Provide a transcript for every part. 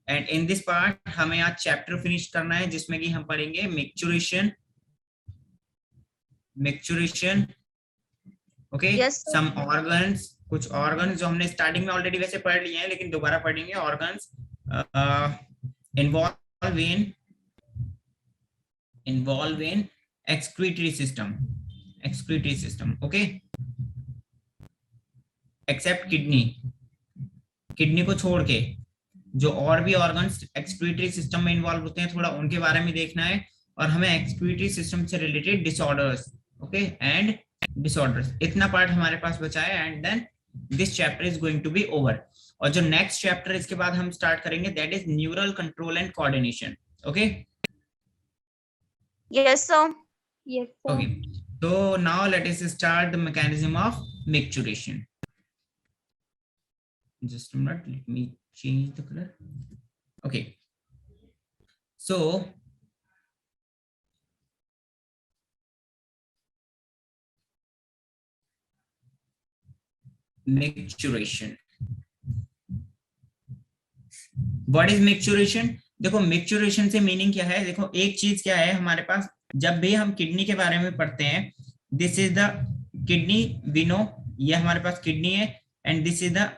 And in this part हमें आज chapter finish करना है जिसमें कि हम पढ़ेंगे मैच्योरेशन, ओके, सम ऑर्गन्स, कुछ ऑर्गन्स जो हमने स्टार्टिंग में ऑलरेडी वैसे पढ़ लिए हैं लेकिन दोबारा पढ़ेंगे। Organs involve in excretory system, okay, except kidney को छोड़ के जो और भी ऑर्गन्स एक्सक्रीटरी सिस्टम में इन्वॉल्व होते हैं थोड़ा उनके बारे में देखना है, और हमें एक्सक्रीटरी सिस्टम से related disorders, okay, and disorders, इतना पार्ट हमारे पास बचा है। And then this chapter is going to be over. और जो नेक्स्ट चैप्टर इसके बाद हम स्टार्ट करेंगे that is neural control and coordination, okay. Yes sir. Okay, so now let us start the mechanism of micturition. Just a minute, let me change the color. Okay, so micturition. What is micturition? देखो micturition से meaning क्या है, देखो एक चीज क्या है हमारे पास, जब भी हम किडनी के बारे में पढ़ते हैं, this is the kidney, we know ये हमारे पास किडनी है, and this is the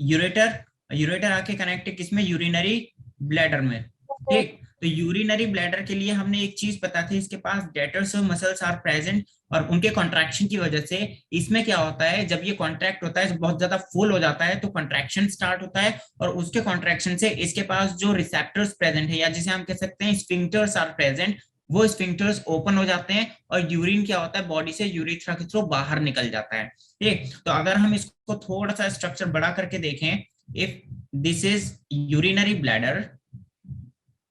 ureter आके कनेक्ट है किसमें, यूरिनरी ब्लैडर में, ठीक। तो यूरिनरी ब्लैडर के लिए हमने एक चीज पता थी, इसके पास डेटर्स मसल्स आर प्रेजेंट, और उनके कॉन्ट्रैक्शन की वजह से इसमें क्या होता है, जब ये कॉन्ट्रैक्ट होता है बहुत ज्यादा फुल हो जाता है तो कॉन्ट्रैक्शन स्टार्ट होता है, और उसके कॉन्ट्रैक्शन से इसके पास जो रिसेप्टर्स प्रेजेंट है या जिसे हम कह सकते हैं स्फिंक्टर्स आर प्रेजेंट, वो स्फिंक्टर्स ओपन हो जाते हैं और यूरिन क्या होता है बॉडी से यूरेथ्रा के थ्रू बाहर निकल जाता है, ठीक। तो अगर हम इसको थोड़ा सा स्ट्रक्चर बड़ा करके देखें, if this is urinary bladder,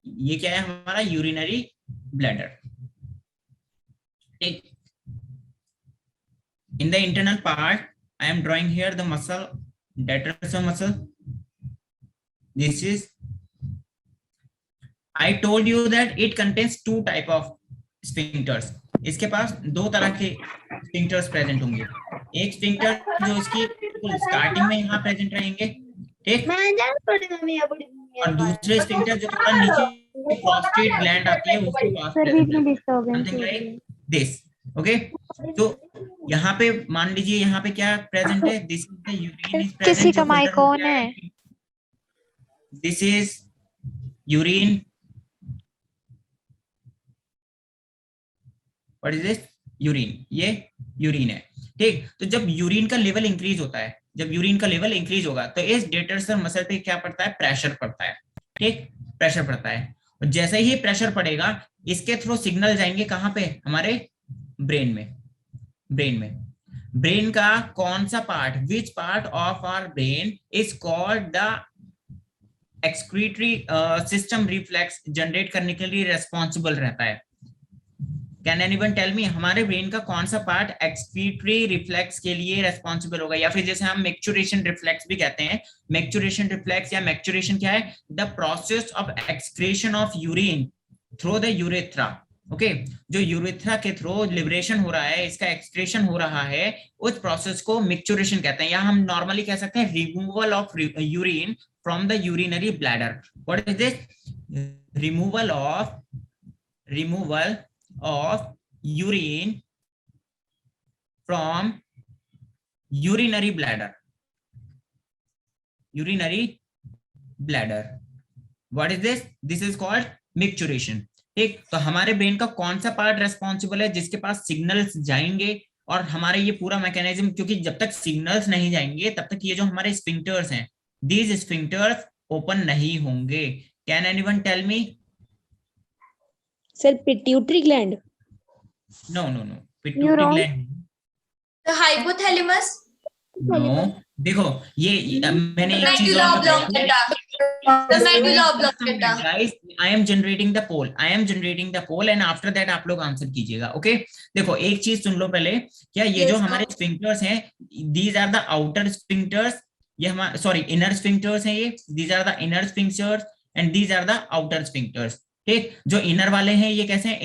ये क्या है हमारा यूरिनरी ब्लैडर, ठीक। In the internal part, I am drawing here the muscle, detrusor muscle. This is, I told you that it contains two type of sphincters. इसके पास दो तरह के sphincters present होंगे, एक sphincter जो इसकी स्टार्टिंग में यहाँ present रहेंगे, ठीक, और दूसरे sphincter जो थोड़ा नीचे prostate gland आती है उसके पास something like this, okay। तो यहाँ पे मान लीजिए यहाँ पे क्या प्रेजेंट है, this is the urine is present, किसी का माइक ऑन है, this is urine, what is this, urine, ये यूरिन है, ठीक। तो जब यूरिन का लेवल इंक्रीज होता है, जब यूरिन का लेवल इंक्रीज होगा तो इस डेटर्सर मसल पे क्या पड़ता है, प्रेशर पड़ता है, ठीक, प्रेशर पड़ता है, और जैसे ही प्रेशर पड़ेगा इसके थ्रू सिग्नल जाएंगे कहाँ पे, हमारे ब्रेन में, ब्रेन का कौन सा part, which part of our brain is called the excretory system reflex generate करने के लिए रेस्पॉन्सिबल रहता है। कैन एनीवन टेल मी हमारे ब्रेन का कौन सा पार्ट एक्सक्रीटरी रिफ्लेक्स के लिए रेस्पॉन्सिबल होगा, या फिर जैसे हम मैच्योरेशन रिफ्लेक्स भी कहते हैं, मैच्योरेशन रिफ्लेक्स या मैच्योरेशन क्या है, the process of excretion of urine through the urethra, okay, जो यूरेथ्रा के थ्रू लिबरेशन हो रहा है, इसका एक्सक्रीशन हो रहा है, उस प्रोसेस को मैच्योरेशन कहते हैं, या हम नॉर्मली कह सकते हैं removal of urine from the urinary bladder. What is this, removal of urine from urinary bladder, what is this is called micturition, ठीक। तो हमारे ब्रेन का कौन सा पार्ट रेस्पॉन्सिबल है जिसके पास सिग्नल्स जाएंगे, और हमारे ये पूरा मैकेनिज्म, क्योंकि जब तक सिग्नल्स नहीं जाएंगे तब तक ये जो हमारे स्फिंक्टर्स हैं, दीज स्फिंक्टर्स ओपन नहीं होंगे। Can anyone tell me, sir pituitary gland, no pituitary gland, The hypothalamus. No, देखो ये मैंने एक चीज Medulla oblongata. The medulla oblongata. guys, I am generating the poll and after that आप लोग आंसर कीजिएगा, ओके। देखो एक चीज सुन लो पहले, क्या ये जो हमारे स्फिंक्टर्स हैं, these are the outer sphincters, ये हमारे सॉरी इनर स्फिंक्टर्स हैं, ये these are the inner sphincters and these are the outer sphincters, ठीक। जो इनर वाले हैं ये कैसे हैं,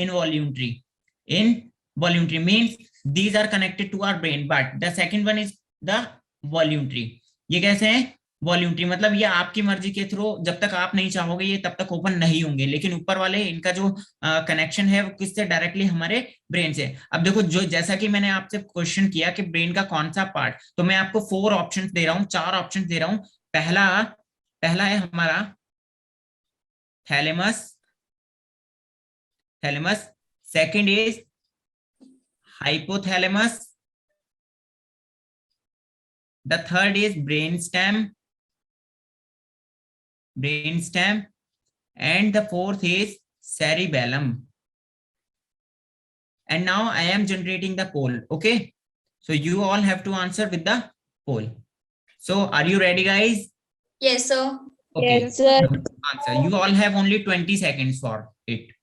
involuntary means these are connected to our brain, but the second one is the voluntary, ये कैसे हैं, वॉल्यूंटरी मतलब ये आपकी मर्जी के थ्रू, जब तक आप नहीं चाहोगे ये तब तक ओपन नहीं होंगे, लेकिन ऊपर वाले इनका जो कनेक्शन है वो किससे, डायरेक्टली हमारे ब्रेन से। अब देखो, जो जैसा कि मैंने आपसे क्वेश्चन किया कि ब्रेन का कौन सा पार्ट, तो मैं आपको 4 ऑप्शंस दे रहा हूँ, 4 ऑप्शंस दे रहा हूँ। पहला पहला है हमारा thalamus, thalamus. Second is hypothalamus, the third is brainstem, brainstem, and the fourth is cerebellum. And now I am generating the poll. Okay, so you all have to answer with the poll. So are you ready, guys? Yes, sir. Okay. Yes, sir. Answer. You all have only 20 seconds for it.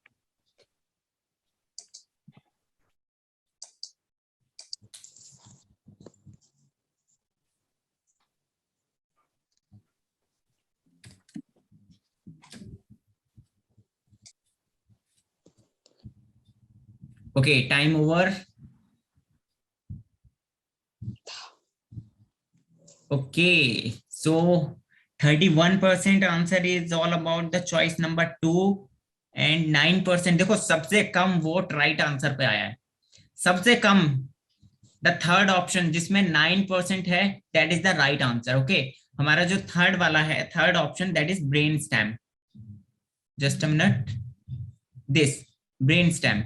Okay, time over. Okay, so 31% answer is all about the choice number 2 and 9%, देखो सबसे कम vote right answer पे आया है, सबसे कम। The third option जिसमें 9% है, that is the right answer. Okay, हमारा जो थर्ड वाला है, third option, that is brain stem. Just a minute, this brain stem,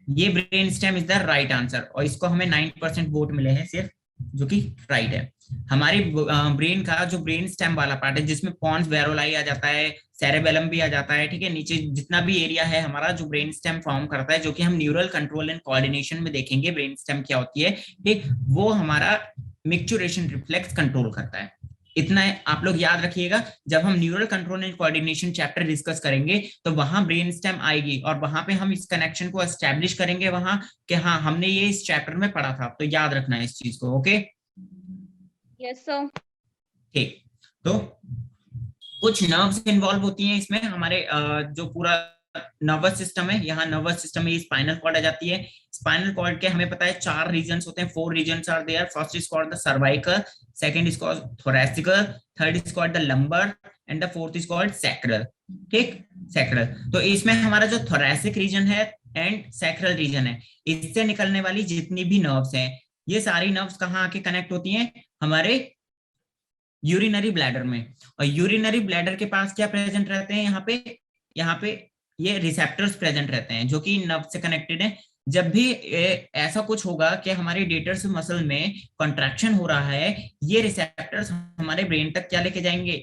ये brain stem is the right answer, और इसको हमें 9% वोट मिले हैं सिर्फ, जो कि राइट है। हमारी ब्रेन का जो ब्रेन स्टेम वाला पार्ट है, जिसमें पॉन्स वेरोलाई आ जाता है, सेरेबेलम भी आ जाता है, ठीक है, नीचे जितना भी एरिया है हमारा जो ब्रेन स्टेम फॉर्म करता है, जो कि हम न्यूरल कंट्रोल एंड कोऑर्डिनेशन में देखेंगे ब्रेन स्टेम क्या होती है, ठीक, वो हमारा मिक्चुरेशन रिफ्लेक्स कंट्रोल करता है। इतना आप लोग याद रखिएगा, जब हम neural control and coordination chapter discuss करेंगे तो वहां ब्रेन स्टेम आएगी, और वहां पे हम इस कनेक्शन को एस्टैब्लिश करेंगे वहां कि हाँ हमने ये इस चैप्टर में पढ़ा था, तो याद रखना है इस चीज को। Okay, yes sir. ठीक, तो कुछ नर्व्स इन्वॉल्व होती हैं इसमें, हमारे जो पूरा नर्वस सिस्टम है, यहाँ नर्वस सिस्टम में स्पाइनल कॉर्ड आ जाती है। स्पाइनल कॉर्ड के हमें पता है 4 रीजन्स होते हैं, 4 regions are there. First is called the cervical, second is called thoracical, third is called the lumbar, and the fourth is called sacral. ठीक, सैक्रल। तो इसमें हमारा जो थोरैसिक रीजन है एंड सैक्रल रीजन है, इससे निकलने वाली जितनी भी नर्व्स हैं, ये सारी नर्व्स कहाँ आके कनेक्ट होती हैं, हमारे यूरिनरी ब्लैडर में। और यूरिनरी ब्लैडर के पास क्या प्रेजेंट रहते हैं, यहाँ पे ये रिसेप्टर्स प्रेजेंट रहते हैं, जो कि नर्व से कनेक्टेड है। जब भी ऐसा कुछ होगा कि हमारे डेटर्स मसल में कॉन्ट्रैक्शन हो रहा है, ये रिसेप्टर्स हमारे ब्रेन तक क्या लेके जाएंगे,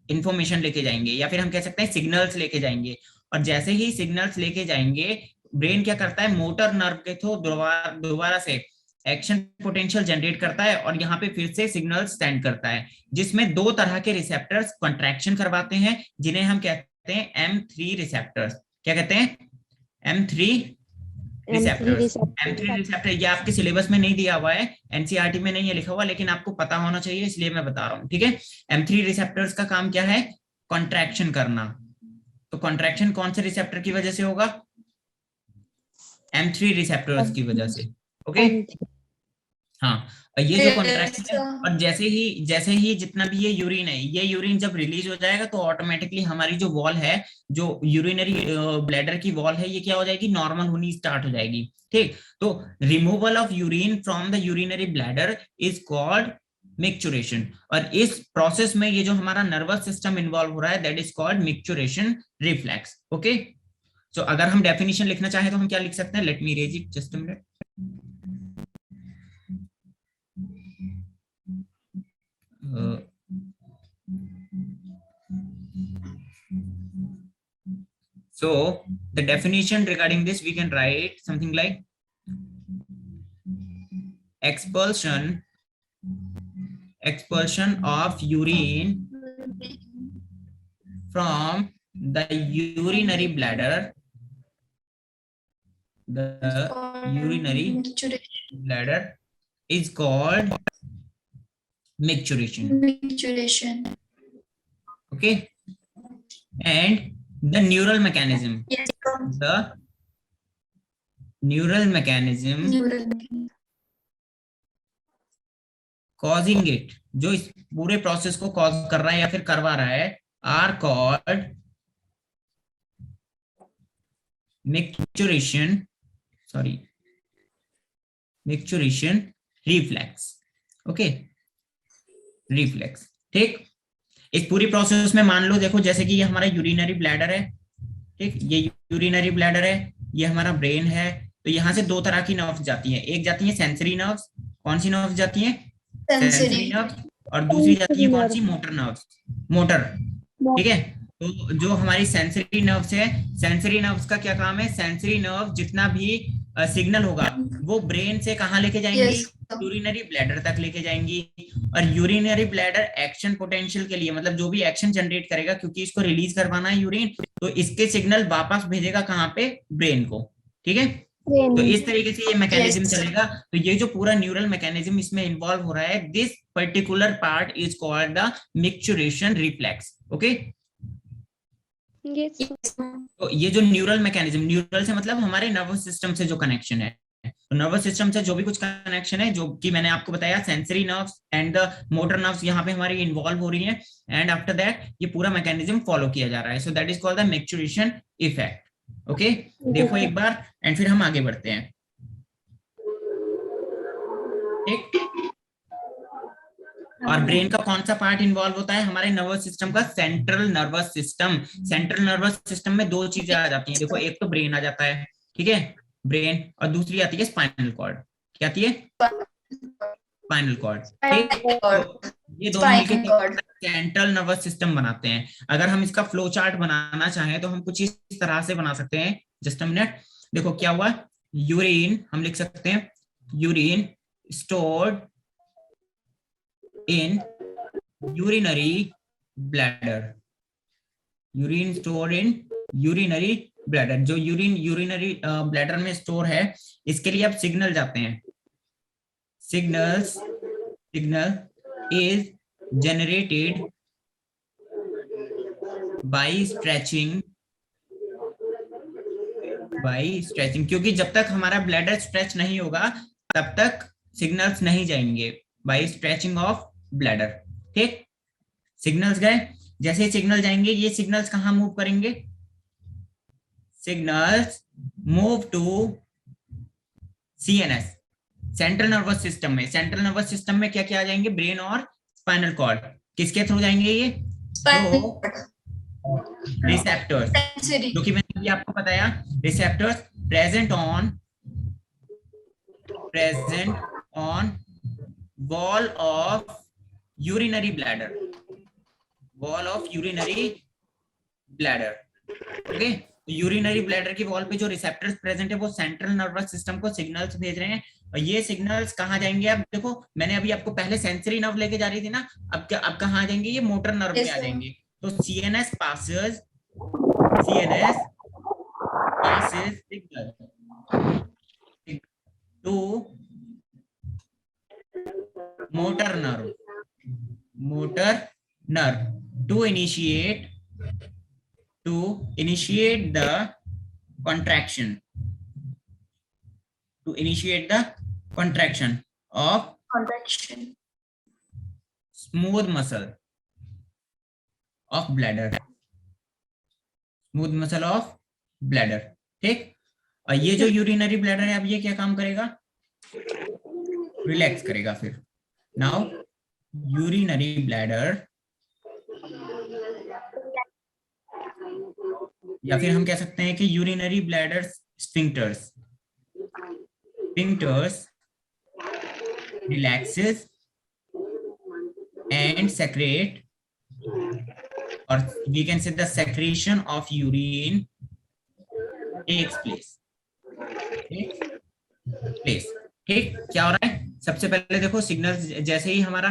इंफॉर्मेशन लेके जाएंगे, या फिर हम कह सकते हैं सिग्नल्स लेके जाएंगे। और जैसे ही सिग्नल्स लेके जाएंगे, ब्रेन क्या करता है, मोटर नर्व के थ्रू दोबारा से एक्शन पोटेंशियल जनरेट करता है, और यहाँ पे फिर से सिग्नल सेंड करता है, जिसमें 2 तरह के रिसेप्टर्स कॉन्ट्रैक्शन करवाते हैं, जिन्हें हम कहते हैं M3 रिसेप्टर्स। क्या कहते हैं, M3 रिसेप्टर्स। M3 रिसेप्टर ये आपके सिलेबस में नहीं दिया हुआ है, एनसीईआरटी में नहीं है लिखा हुआ, लेकिन आपको पता होना चाहिए, इसलिए मैं बता रहा हूँ। ठीक है, M3 रिसेप्टर्स का काम क्या है, कॉन्ट्रैक्शन करना। तो कॉन्ट्रैक्शन कौन से रिसेप्टर की वजह से होगा, M3 रिसेप्टर्स की वजह से। ओके, हाँ, और ये जो कॉन्ट्रैक्शन है, और जैसे ही जितना भी ये यूरिन है, ये यूरिन जब रिलीज हो जाएगा तो ऑटोमेटिकली हमारी जो वॉल है, जो यूरिनरी ब्लैडर की वॉल है, ये क्या हो जाएगी, नॉर्मल होनी स्टार्ट हो जाएगी। ठीक, तो removal of urine from the urinary bladder is called micturition, और इस प्रोसेस में ये जो हमारा नर्वस सिस्टम इन्वॉल्व हो रहा है, that is called micturition reflex. Okay, so अगर हम डेफिनेशन लिखना चाहें तो हम क्या लिख सकते हैं, let me raise it, just a minute. So the definition regarding this, we can write something like expulsion of urine from the urinary bladder. The urinary bladder is called micturition. Okay, and the neural mechanism. Yes. The neural mechanism causing it, जो इस पूरे process को cause कर रहा है या फिर करवा रहा है, are called micturition, sorry micturition reflex। Okay, reflex. ठीक, इस पूरी प्रोसेस में मान लो देखो, जैसे कि ये हमारा यूरिनरी ब्लैडर है, ठीक, ये यूरिनरी ब्लैडर है, ये हमारा ब्रेन है। तो यहाँ से दो तरह की नर्व्स जाती हैं, एक जाती है सेंसरी नर्व्स। कौन सी नर्व्स जाती हैं? Sensory nerves. और दूसरी जाती है कौन सी? Motor nerves, motor. ठीक है, तो जो हमारी सेंसरी नर्व्स है, सेंसरी नर्व्स का क्या काम है? सेंसरी नर्व जितना भी सिग्नल होगा वो ब्रेन से कहाँ लेके जाएंगी? यूरिनरी ब्लैडर तक लेके जाएंगी। और यूरिनरी ब्लैडर एक्शन पोटेंशियल के लिए, मतलब जो भी एक्शन जनरेट करेगा, क्योंकि इसको रिलीज करवाना है यूरिन, तो इसके सिग्नल वापस भेजेगा कहाँ पे? ब्रेन को। ठीक है, तो इस तरीके से ये मैकेनिज्म चलेगा। तो ये जो पूरा न्यूरल मैकेनिज्म इसमें इन्वॉल्व हो रहा है, this particular part is called the micturition reflex. Okay, तो ये जो न्यूरल मैकेनिज्म, न्यूरल से मतलब हमारे नर्वस सिस्टम से जो कनेक्शन है, तो नर्वस सिस्टम से जो भी कुछ कनेक्शन है, जो कि मैंने आपको बताया, sensory nerves and the motor nerves यहाँ पे हमारी इन्वॉल्व हो रही है, एंड आफ्टर दैट ये पूरा मैकेनिज्म फॉलो किया जा रहा है। So that is called the maturation effect. Okay, देखो एक बार एंड फिर हम आगे बढ़ते हैं। ठीक, और ब्रेन का कौन सा पार्ट इन्वॉल्व होता है? हमारे नर्वस सिस्टम का central nervous system. Central nervous system में दो चीजें आ जाती हैं, देखो, एक तो ब्रेन आ जाता है, ठीक है, ब्रेन, और दूसरी आती है स्पाइनल कॉर्ड। क्या आती है? Spinal cord. ठीक, तो ये दोनों मिलकर सेंट्रल नर्वस सिस्टम बनाते हैं। अगर हम इसका फ्लो चार्ट बनाना चाहें तो हम कुछ इस तरह से बना सकते हैं। जस्ट अ मिनट, देखो क्या हुआ, यूरिन हम लिख सकते हैं, urine stored in urinary bladder, urine store in urinary bladder. जो यूरिन यूरिनरी ब्लैडर में स्टोर है, इसके लिए अब सिग्नल जाते हैं। Signal is generated by stretching, क्योंकि जब तक हमारा ब्लैडर स्ट्रेच नहीं होगा तब तक सिग्नल्स नहीं जाएंगे, बाय स्ट्रेचिंग ऑफ ब्लैडर। ठीक, सिग्नल्स गए, जैसे सिग्नल जाएंगे, ये सिग्नल्स कहां मूव करेंगे? Signals move to CNS, central nervous system में। सेंट्रल नर्वस सिस्टम में क्या क्या आ जाएंगे? ब्रेन और स्पाइनल कॉर्ड। किसके थ्रू जाएंगे ये? तो रिसेप्टर्स, जो कि मैंने अभी आपको बताया, receptors present on wall of urinary bladder, okay. Urinary bladder की वॉल पे जो रिसेप्टर्स प्रेजेंट है वो सेंट्रल नर्वस सिस्टम को सिग्नल्स भेज रहे हैं, और ये सिग्नल्स कहाँ जाएंगे? अब देखो, मैंने अभी आपको पहले सेंसरी नर्व लेके जा रही थी ना, अब कहाँ जाएंगे? ये मोटर नर्व में आ जाएंगे। तो CNS passes signal to motor nerve to initiate the contraction, of smooth muscle of bladder, ठीक। और ये जो यूरिनरी ब्लैडर है, अब ये क्या काम करेगा? रिलैक्स करेगा। फिर नाउ यूरिनरी ब्लैडर, या फिर हम कह सकते हैं कि urinary bladder sphincters relaxes and secret, or we can say the secretion of urine takes place। ठीक, क्या हो रहा है? सबसे पहले देखो, सिग्नल्स जैसे ही हमारा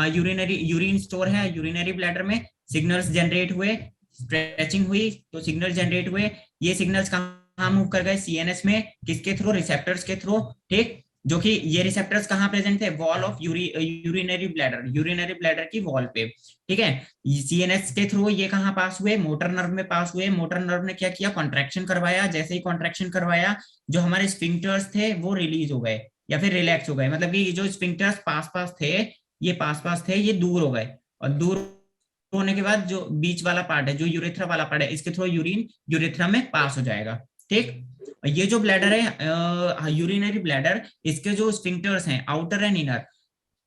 यूरिन स्टोर है, यूरिनरी ब्लैडर में सिग्नल्स जनरेट हुए, स्ट्रेचिंग हुई तो सिग्नल जनरेट हुए। ये सिग्नल्स कहाँ मूव कर गए? सीएनएस में। किसके थ्रू? रिसेप्टर्स के थ्रू। ठीक, जो कि ये रिसेप्टर्स कहाँ प्रेजेंट थे? वॉल ऑफ यूरिनरी ब्लैडर की वॉल पे। ठीक है, सीएनएस के थ्रू ये कहाँ पास हुए? मोटर नर्व में पास हुए। मोटर नर्व ने क्या किया? कॉन्ट्रैक्शन करवाया। जैसे ही कॉन्ट्रैक्शन करवाया, जो हमारे स्फिंक्टर्स थे वो रिलीज हो गए या फिर रिलैक्स हो गए। मतलब कि जो स्फिंक्टर्स पास थे ये पास पास थे, ये दूर हो गए, और दूर होने के बाद जो बीच वाला पार्ट है, जो यूरेथ्रा वाला पार्ट है, इसके थ्रू यूरिन यूरेथ्रा में पास हो जाएगा। ठीक, और ये जो ब्लैडर है यूरिनरी ब्लैडर, इसके जो स्फिंक्टर्स हैं आउटर एंड इनर,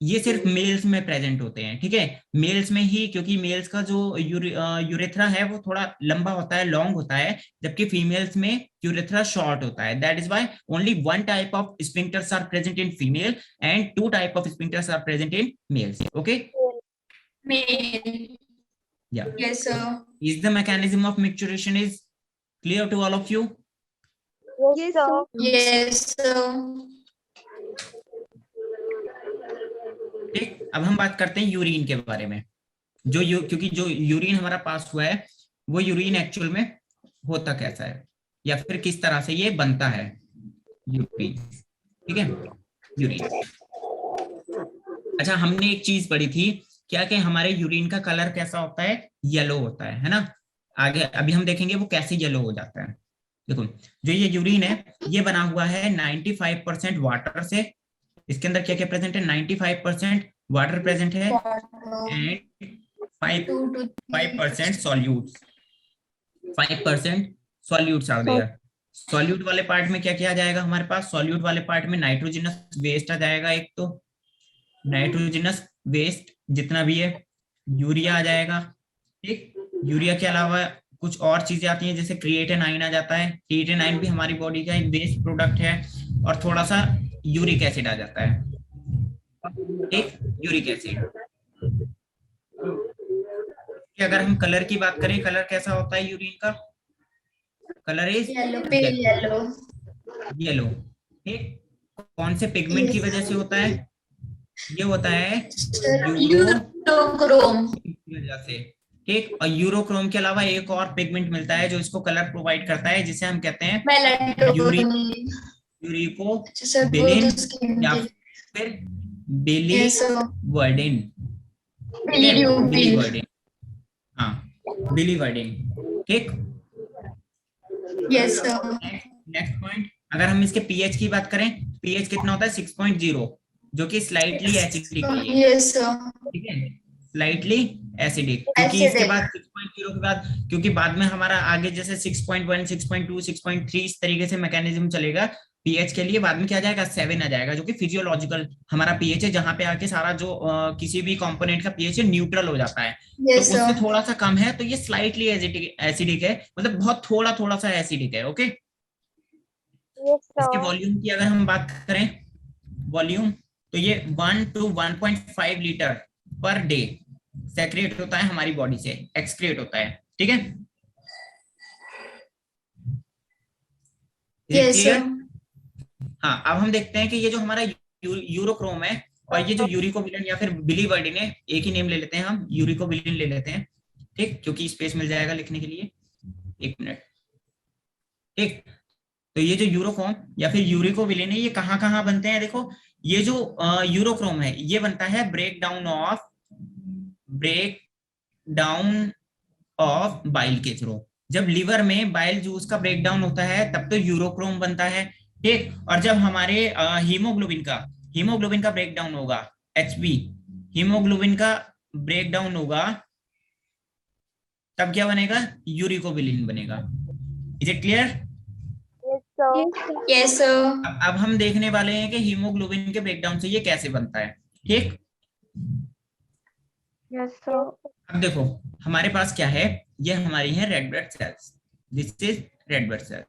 ये सिर्फ मेल्स में प्रेजेंट होते हैं। ठीक है, मेल्स में ही, क्योंकि मेल्स का जो यूरेथ्रा है वो थोड़ा लंबा होता है, लॉन्ग होता है, जबकि फीमेल्स में यूरेथ्रा शॉर्ट होता है। That is why only one type of sphincters are present in female and two type of sphincters are present in males. Okay, Male. yeah, Yes, sir. is the mechanism of micturition is clear to all of you? Yes, sir. Yes, sir. ठीक, अब हम बात करते हैं urine के बारे में। क्योंकि जो यूरिन हमारा पास हुआ है, वो यूरिन एक्चुअल में होता कैसा है, या फिर किस तरह से ये बनता है यूरिन। ठीक है, यूरिन। अच्छा, हमने एक चीज पढ़ी थी क्या, कि हमारे यूरिन का कलर कैसा होता है, येलो होता है ना। आगे अभी हम देखेंगे वो कैसे येलो हो जाता है। देखो, जो ये यूरिन है, ये बना हुआ है 95% वाटर से। इसके अंदर क्या क्या प्रेजेंट है, 95% वाटर प्रेजेंट है and 5% solutes, 5% solutes are there. Solute वाले पार्ट में क्या किया जाएगा हमारे पास, सॉल्यूट वाले पार्ट में नाइट्रोजनस वेस्ट आ जाएगा, एक तो नाइट्रोजनस वेस्ट जितना भी है, यूरिया आ जाएगा। ठीक, यूरिया के अलावा कुछ और चीजें आती हैं, जैसे क्रिएटिनाइन आ जाता है। क्रिएटिनाइन भी हमारी बॉडी का एक वेस्ट प्रोडक्ट है, और थोड़ा सा यूरिक एसिड आ जाता है। एक यूरिक एसिड। अगर हम कलर की बात करें, कलर कैसा होता है यूरिन का, colour is Yellow, pale yellow. Yellow. ठीक, कौन से पिगमेंट की वजह से होता है, ये होता है यूरोक्रोम की वजह से। ठीक, और यूरोक्रोम के अलावा एक और पिगमेंट मिलता है जो इसको कलर प्रोवाइड करता है, जिसे हम कहते हैं यूरिकोबिलिन या फिर बिलीवर्डिन। बिलीवर्डिन, हाँ, बिलीवर्डिन। ठीक, यस सर। नेक्स्ट पॉइंट, अगर हम इसके पीएच की बात करें, पीएच कितना होता है 6.0, जो कि स्लाइटली एसिडिक है। Yes sir. ठीक है, स्लाइटली एसिडिक, क्योंकि इसके बाद 6.0 के बाद, क्योंकि बाद में हमारा आगे जैसे 6.1, 6.2, 6.3 इस तरीके से मैकेनिज्म चलेगा पीएच के लिए। बाद में क्या आ जाएगा, 7 आ जाएगा, जो कि फिजियोलॉजिकल हमारा पीएच है, जहां पे आके सारा जो किसी भी कंपोनेंट का पीएच है न्यूट्रल हो जाता है। तो उससे थोड़ा सा कम है, तो ये स्लाइटली एसिडिक है, मतलब बहुत थोड़ा थोड़ा सा एसिडिक है। ओके, इसके वॉल्यूम की अगर हम बात करें, वॉल्यूम, तो ये 1 to 1.5 litre per day secrete होता है हमारी बॉडी से, एक्सक्रीट होता है। ठीक है, क्लियर? हाँ, अब हम देखते हैं कि ये जो हमारा यूरोक्रोम है और ये जो यूरिकोबिलिन या फिर बिलीवर्डिन है, एक ही नेम ले लेते हैं हम, यूरिकोबिलिन ले लेते हैं। ठीक, क्योंकि स्पेस मिल जाएगा लिखने के लिए, एक मिनट। ठीक, तो ये जो यूरोक्रोम या फिर यूरिकोबिलिन है, ये कहाँ कहाँ बनते हैं, देखो ये जो यूरोक्रोम है, ये बनता है ब्रेक डाउन ऑफ बाइल के थ्रू। जब लिवर में बाइल जूस का ब्रेक डाउन होता है, तब तो यूरोक्रोम बनता है। ठीक, और जब हमारे हीमोग्लोबिन का ब्रेक डाउन होगा, एचबी हीमोग्लोबिन का ब्रेक डाउन होगा, तब क्या बनेगा, यूरिकोबिलिन बनेगा। Is it clear? Yes sir. अब हम देखने वाले हैं कि हीमोग्लोबिन के ब्रेकडाउन से ये कैसे बनता है। ठीक, यस सर। अब देखो हमारे पास क्या है, ये हमारी है red blood cells. This is red blood cell.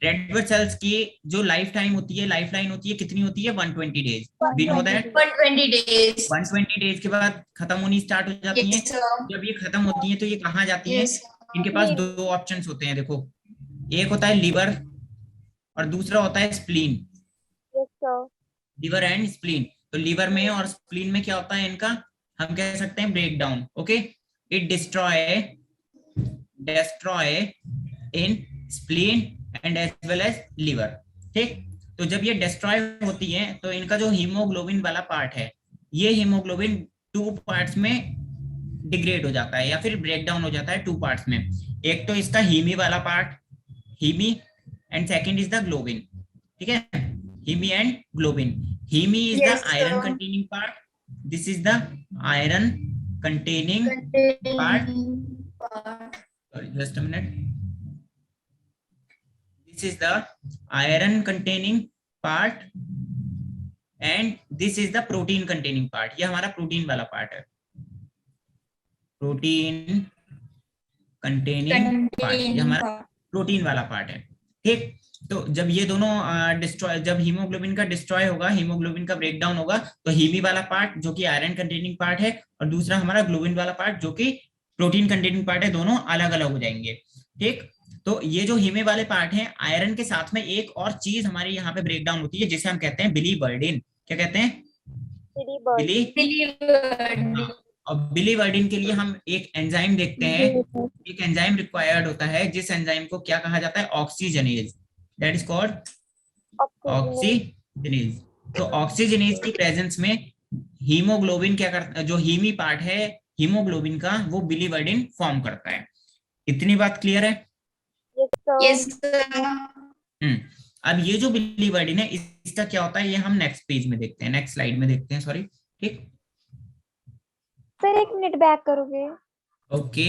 Red blood cells की जो लाइफ टाइम होती है, लाइफ लाइन होती है, कितनी होती है, 120 days. We know that 120 days. 120 days के बाद खत्म होनी स्टार्ट हो जाती हैं। जब ये खत्म होती हैं तो ये कहाँ जाती हैं, इनके पास दो ऑप्शंस होते हैं। देखो, एक होता है लिवर और दूसरा होता है स्प्लीन। Liver and spleen. तो लिवर में और स्प्लीन में क्या होता है इनका, हम कह सकते हैं break down. Okay, it destroy in spleen and as well as liver. ठीक, तो जब ये डिस्ट्रॉय होती है तो इनका जो हीमोग्लोबिन वाला पार्ट है, ये हीमोग्लोबिन 2 पार्ट्स में डिग्रेड हो जाता है या फिर ब्रेक डाउन हो जाता है 2 पार्ट्स में। एक तो इसका हीमी वाला part, heme, and second is the globin. ठीक है, heme and globin. Heme is the iron containing part, this is the iron containing part. Sorry, just a minute. This is the iron containing part and this is the protein containing part. ये हमारा protein वाला part है, protein containing part, ये हमारा protein वाला part है। ठीक, तो जब ये दोनों डिस्ट्रॉय, जब हीमोग्लोबिन का डिस्ट्रॉय होगा, हीमोग्लोबिन का ब्रेकडाउन होगा, तो हीमी वाला पार्ट जो कि आयरन कंटेनिंग पार्ट है और दूसरा हमारा ग्लोबिन वाला पार्ट जो कि प्रोटीन कंटेनिंग पार्ट है, दोनों अलग अलग हो जाएंगे। ठीक, तो ये जो हीमे वाले पार्ट हैं, आयरन के साथ में एक और चीज हमारी यहाँ पे ब्रेकडाउन होती है जिसे हम कहते हैं बिलीवर्डिन। क्या कहते हैं? बिलीवर्डिन। और बिलीवर्डिन के लिए हम एक एंजाइम देखते हैं, एक एंजाइम रिक्वायर्ड होता है जिस एंजाइम को क्या कहा जाता है? Oxygenase. That is called oxygenase. तो ऑक्सीजनेज की प्रेजेंस में हीमोग्लोबिन क्या करता है, जो हीमी पार्ट है हीमोग्लोबिन का, वो बिलीवर्डिन फॉर्म करता है। इतनी बात क्लियर है? Yes, अब ये जो बिलीवर्डिन है इसका क्या होता है, ये हम नेक्स्ट पेज में देखते हैं, नेक्स्ट स्लाइड में देखते हैं, सॉरी। ठीक सर, 1 मिनट बैक करोगे? ओके,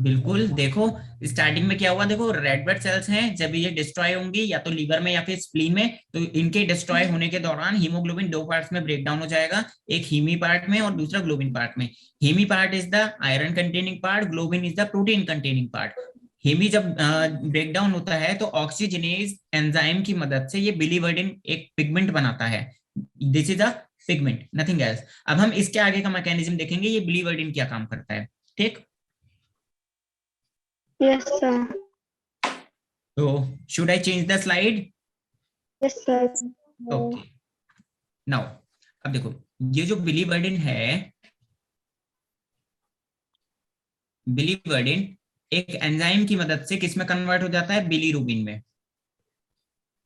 बिल्कुल। देखो स्टार्टिंग में क्या हुआ, देखो रेड ब्लड सेल्स हैं, जब ये डिस्ट्रॉय होंगी या तो लीवर में या फिर स्प्लीन में, तो इनके डिस्ट्रॉय होने के दौरान हीमोग्लोबिन दो पार्ट्स में ब्रेक डाउन हो जाएगा, एक हीमी पार्ट में और दूसरा ग्लोबिन पार्ट में। Heme part is the iron containing part, globin is the protein containing part. Heme जब ब्रेक डाउन होता है तो ऑक्सीजनेज एंजाइम की मदद से ये बिलीवर्डिन एक पिगमेंट बनाता है। This is a pigment, nothing else. अब हम इसके आगे का मैकेनिज्म देखेंगे, ये बिलीवर्डिन क्या काम करता है। ठीक, Yes, sir. तो should I change the slide? Yes, sir. Okay. Now, अब देखो ये जो बिलीवर्डिन है, बिलीवर्डिन एक एंजाइम की मदद से किस में कन्वर्ट हो जाता है? बिलीरुबिन में,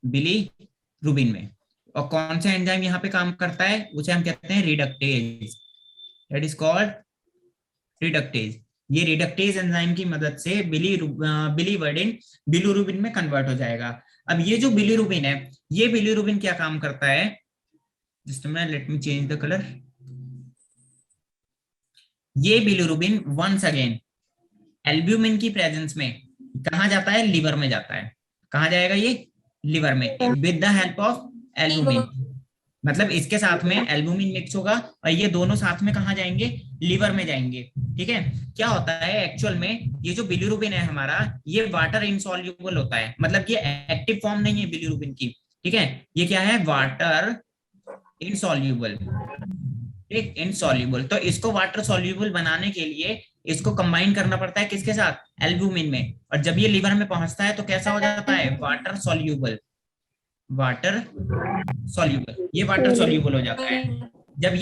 बिलीरुबिन में। और कौन सा एंजाइम यहाँ पे काम करता है? उसे हम कहते हैं reductase. That is called reductase. ये रिडक्टेज एंजाइम की मदद से बिलीवर्डिन बिलीरुबिन में कन्वर्ट हो जाएगा। अब ये जो बिलीरुबिन है, ये बिलीरुबिन क्या काम करता है? Just a minute, let me change the colour. ये बिलीरुबिन वंस अगेन एल्ब्यूमिन की प्रेजेंस में कहा जाता है? लिवर में जाता है। कहा जाएगा ये? लिवर में, with the help of albumin. मतलब इसके साथ में एल्ब्यूमिन मिक्स होगा और ये दोनों साथ में कहा जाएंगे? लिवर में जाएंगे। ठीक है, क्या होता है एक्चुअल में, ये जो बिलीरुबिन है हमारा, ये वाटर इनसॉल्युबल होता है, मतलब ये एक्टिव फॉर्म नहीं है बिलीरुबिन की। ठीक है, ये क्या है? Water insoluble. ठीक, इनसॉल्युबल। तो इसको वाटर सॉल्युबल बनाने के लिए इसको कंबाइन करना पड़ता है किसके साथ? एल्ब्यूमिन में। और जब ये लिवर में पहुंचता है तो कैसा हो जाता है? Water soluble. वाटर सॉल्युबल, ये वाटर सॉल्युबल हो जाता है। जब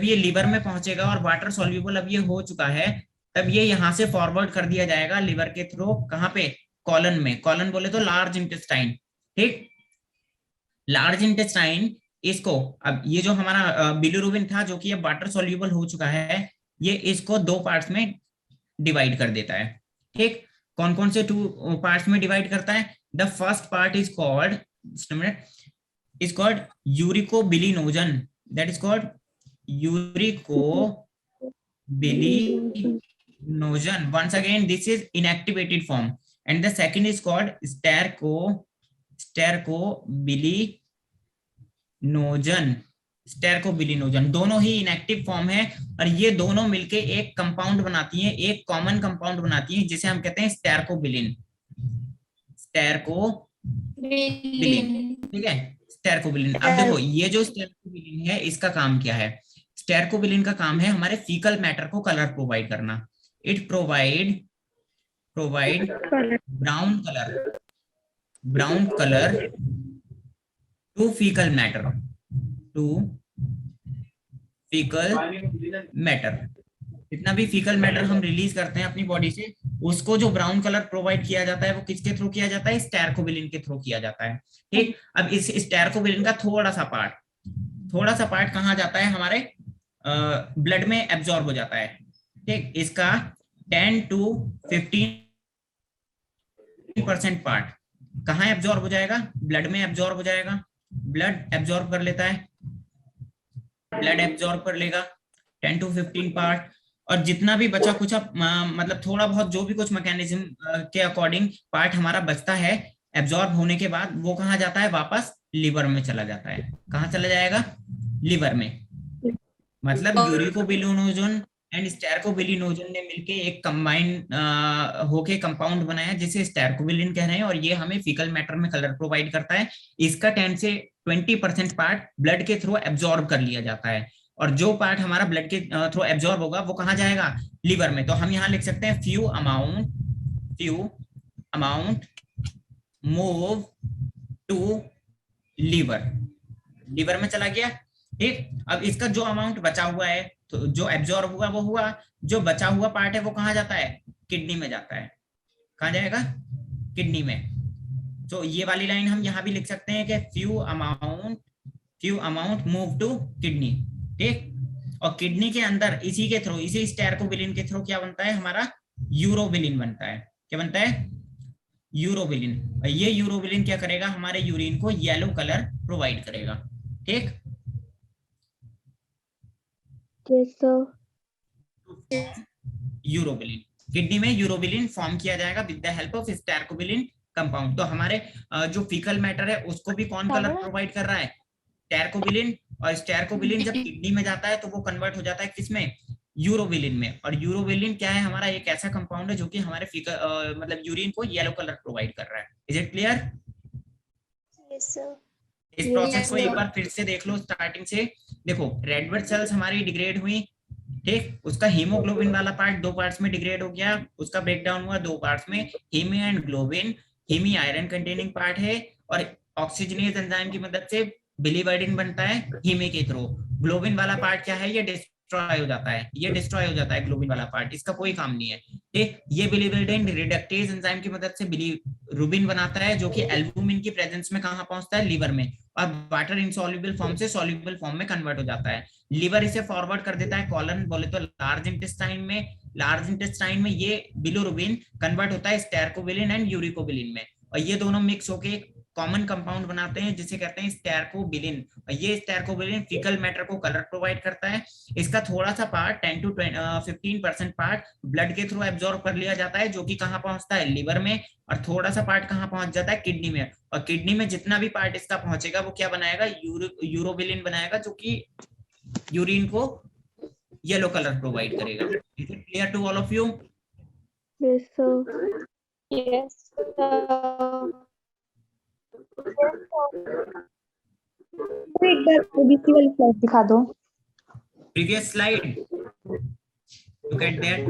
ये लिवर में पहुंचेगा और वाटर सॉल्युबल अब ये हो चुका है, तब ये यहाँ से फॉरवर्ड कर दिया जाएगा लिवर के थ्रू। कहाँ पे? कॉलन में। कॉलन बोले तो लार्ज इंटेस्टाइन। ठीक, लार्ज इंटेस्टाइन इसको, अब ये जो हमारा बिलीरुबिन था जो कि अब वाटर सॉल्युबल हो चुका है, ये इसको दो पार्ट्स में डिवाइड कर देता है। ठीक, कौन कौन से 2 पार्ट्स में डिवाइड करता है? The first part is called, just a minute, is called uricobilinogen. That is called uricobilinogen. Once again, this is inactivated form. And the second is called stercobilinogen. स्टेरकोबिलिनोजन दोनों ही इनएक्टिव फॉर्म है और ये दोनों मिलके एक कंपाउंड बनाती हैं, एक कॉमन कंपाउंड बनाती हैं जिसे हम कहते हैं स्टेरकोबिलिन। स्टेरकोबिलिन, ठीक है, स्टेरकोबिलिन। अब देखो ये जो स्टेरकोबिलिन है, इसका काम क्या है? स्टेरकोबिलिन का काम है हमारे फीकल मैटर को कलर प्रोवाइड करना। It provide brown colour to faecal matter. जितना भी फीकल मैटर हम रिलीज करते हैं अपनी बॉडी से, उसको जो ब्राउन कलर प्रोवाइड किया जाता है वो किसके थ्रू किया जाता है? स्टेरकोबिलिन के थ्रू किया जाता है। ठीक, अब इस स्टेरकोबिलिन का थोड़ा सा पार्ट कहाँ जाता है? हमारे ब्लड में एब्जॉर्ब हो जाता है। ठीक, इसका 10 to 15% पार्ट कहाँ एब्जॉर्ब हो जाएगा? ब्लड में एब्जॉर्ब हो जाएगा। ब्लड एब्जॉर्ब कर लेता है, ब्लड एब्जॉर्ब कर लेगा। 10 to 15 पार्ट, और जितना भी बचा कुछ मतलब थोड़ा बहुत जो भी कुछ मैकेनिज्म के अकॉर्डिंग पार्ट हमारा बचता है एब्जॉर्ब होने के बाद, वो कहाँ जाता है, वापस लिवर में चला जाता है। कहाँ चला जाएगा, लिवर में। मतलब यूरिकोबिलिनोजन एंड स्टेरकोबिलिनोजन ने मिलके एक कंबाइन होके कंपाउंड बनाया जिसे स्टेरकोबिलिन कह रहे हैं, और ये हमें फीकल मैटर में कलर प्रोवाइड करता है। इसका 10 से 20% पार्ट ब्लड के थ्रू एब्जॉर्ब कर लिया जाता है, और जो पार्ट हमारा ब्लड के थ्रू एब्जॉर्ब होगा वो कहाँ जाएगा, लिवर में। तो हम यहाँ लिख सकते हैं few amount move to liver, liver में चला गया। ठीक, अब इसका जो अमाउंट बचा हुआ है, तो जो एब्जॉर्ब हुआ वो हुआ, जो बचा हुआ पार्ट है वो कहाँ जाता है, किडनी में जाता है। कहाँ जाएगा, किडनी में। तो ये वाली लाइन हम यहाँ भी लिख सकते हैं कि few amount move to kidney. ठीक, और किडनी के अंदर इसी के थ्रू, इसी स्टेरकोबिलिन के थ्रू क्या बनता है हमारा, यूरोबिलिन बनता है। क्या बनता है, यूरोबिलिन। और ये यूरोबिलिन क्या करेगा, हमारे यूरिन को येलो कलर प्रोवाइड करेगा। ठीक, यूरोबिलिन, किडनी में यूरोबिलिन फॉर्म किया जाएगा with the help of stercobilin compound. तो हमारे जो फीकल मैटर है उसको भी कौन कलर प्रोवाइड कर रहा है, स्टेरकोबिलिन। और स्टेरकोबिलिन जब किडनी में जाता है तो वो कन्वर्ट हो जाता है किसमें, यूरोबिलिन में। और यूरोबिलिन क्या है, हमारा एक ऐसा कंपाउंड है जो कि हमारे फीकल मतलब यूरिन को येलो कलर प्रोवाइड कर रहा है। Is it clear? Yes sir. इस प्रोसेस को एक बार फिर से देख लो स्टार्टिंग से। देखो रेड ब्लड सेल्स हमारी डिग्रेड हुई, ठीक, उसका हीमोग्लोबिन वाला पार्ट 2 पार्ट्स में डिग्रेड हो गया, उसका ब्रेकडाउन हुआ 2 पार्ट्स में, heme and globin. Heme iron containing part है, और ऑक्सीजनेज एंजाइम की मदद से बिलीवर्डिन बनता है हीमी के थ्रू। ग्लोबिन वाला पार्ट क्या है, ये डिस्ट्रॉय हो जाता है, ये डिस्ट्रॉय हो जाता है ग्लोबिन वाला पार्ट, इसका कोई काम नहीं है। ठीक, ये बिलीवर्डिन रिडक्टेज एंजाइम की मदद से बिलीरुबिन बनाता है, जो कि एल्बुमिन की प्रेजेंस में कहां पहुंचता है, लिवर में, और वाटर इनसॉल्युबल फॉर्म से सॉल्युबल फॉर्म में कन्वर्ट हो जाता है। लिवर इसे फॉरवर्ड कर देता है कॉलन बोले तो लार्ज इंटेस्टाइन में। लार्ज इंटेस्टाइन में ये बिलिरुबिन कन्वर्ट होता है स्टेरकोबिलिन एंड यूरिकोबिलिन में, और ये दोनों मिक्स होके एक कॉमन कंपाउंड बनाते हैं जिसे कहते हैं स्टेरकोबिलिन। और ये स्टेरकोबिलिन फीकल मैटर को कलर प्रोवाइड करता है। इसका थोड़ा सा पार्ट 10 to 15% पार्ट ब्लड के थ्रू एब्जॉर्ब कर लिया जाता है, जो कि कहाँ पहुंचता है, लिवर में, और थोड़ा सा पार्ट कहाँ पहुंच जाता है, किडनी में। और किडनी में जितना भी पार्ट इसका पहुंचेगा वो क्या बनाएगा, यूरोबिलिन बनाएगा, जो कि यूरिन को येलो कलर प्रोवाइड करेगा। Is it clear to all of you? Yes sir. Yes sir. एक बार ओबीसी वाली स्लाइड दिखा दो। Previous slide, look at that.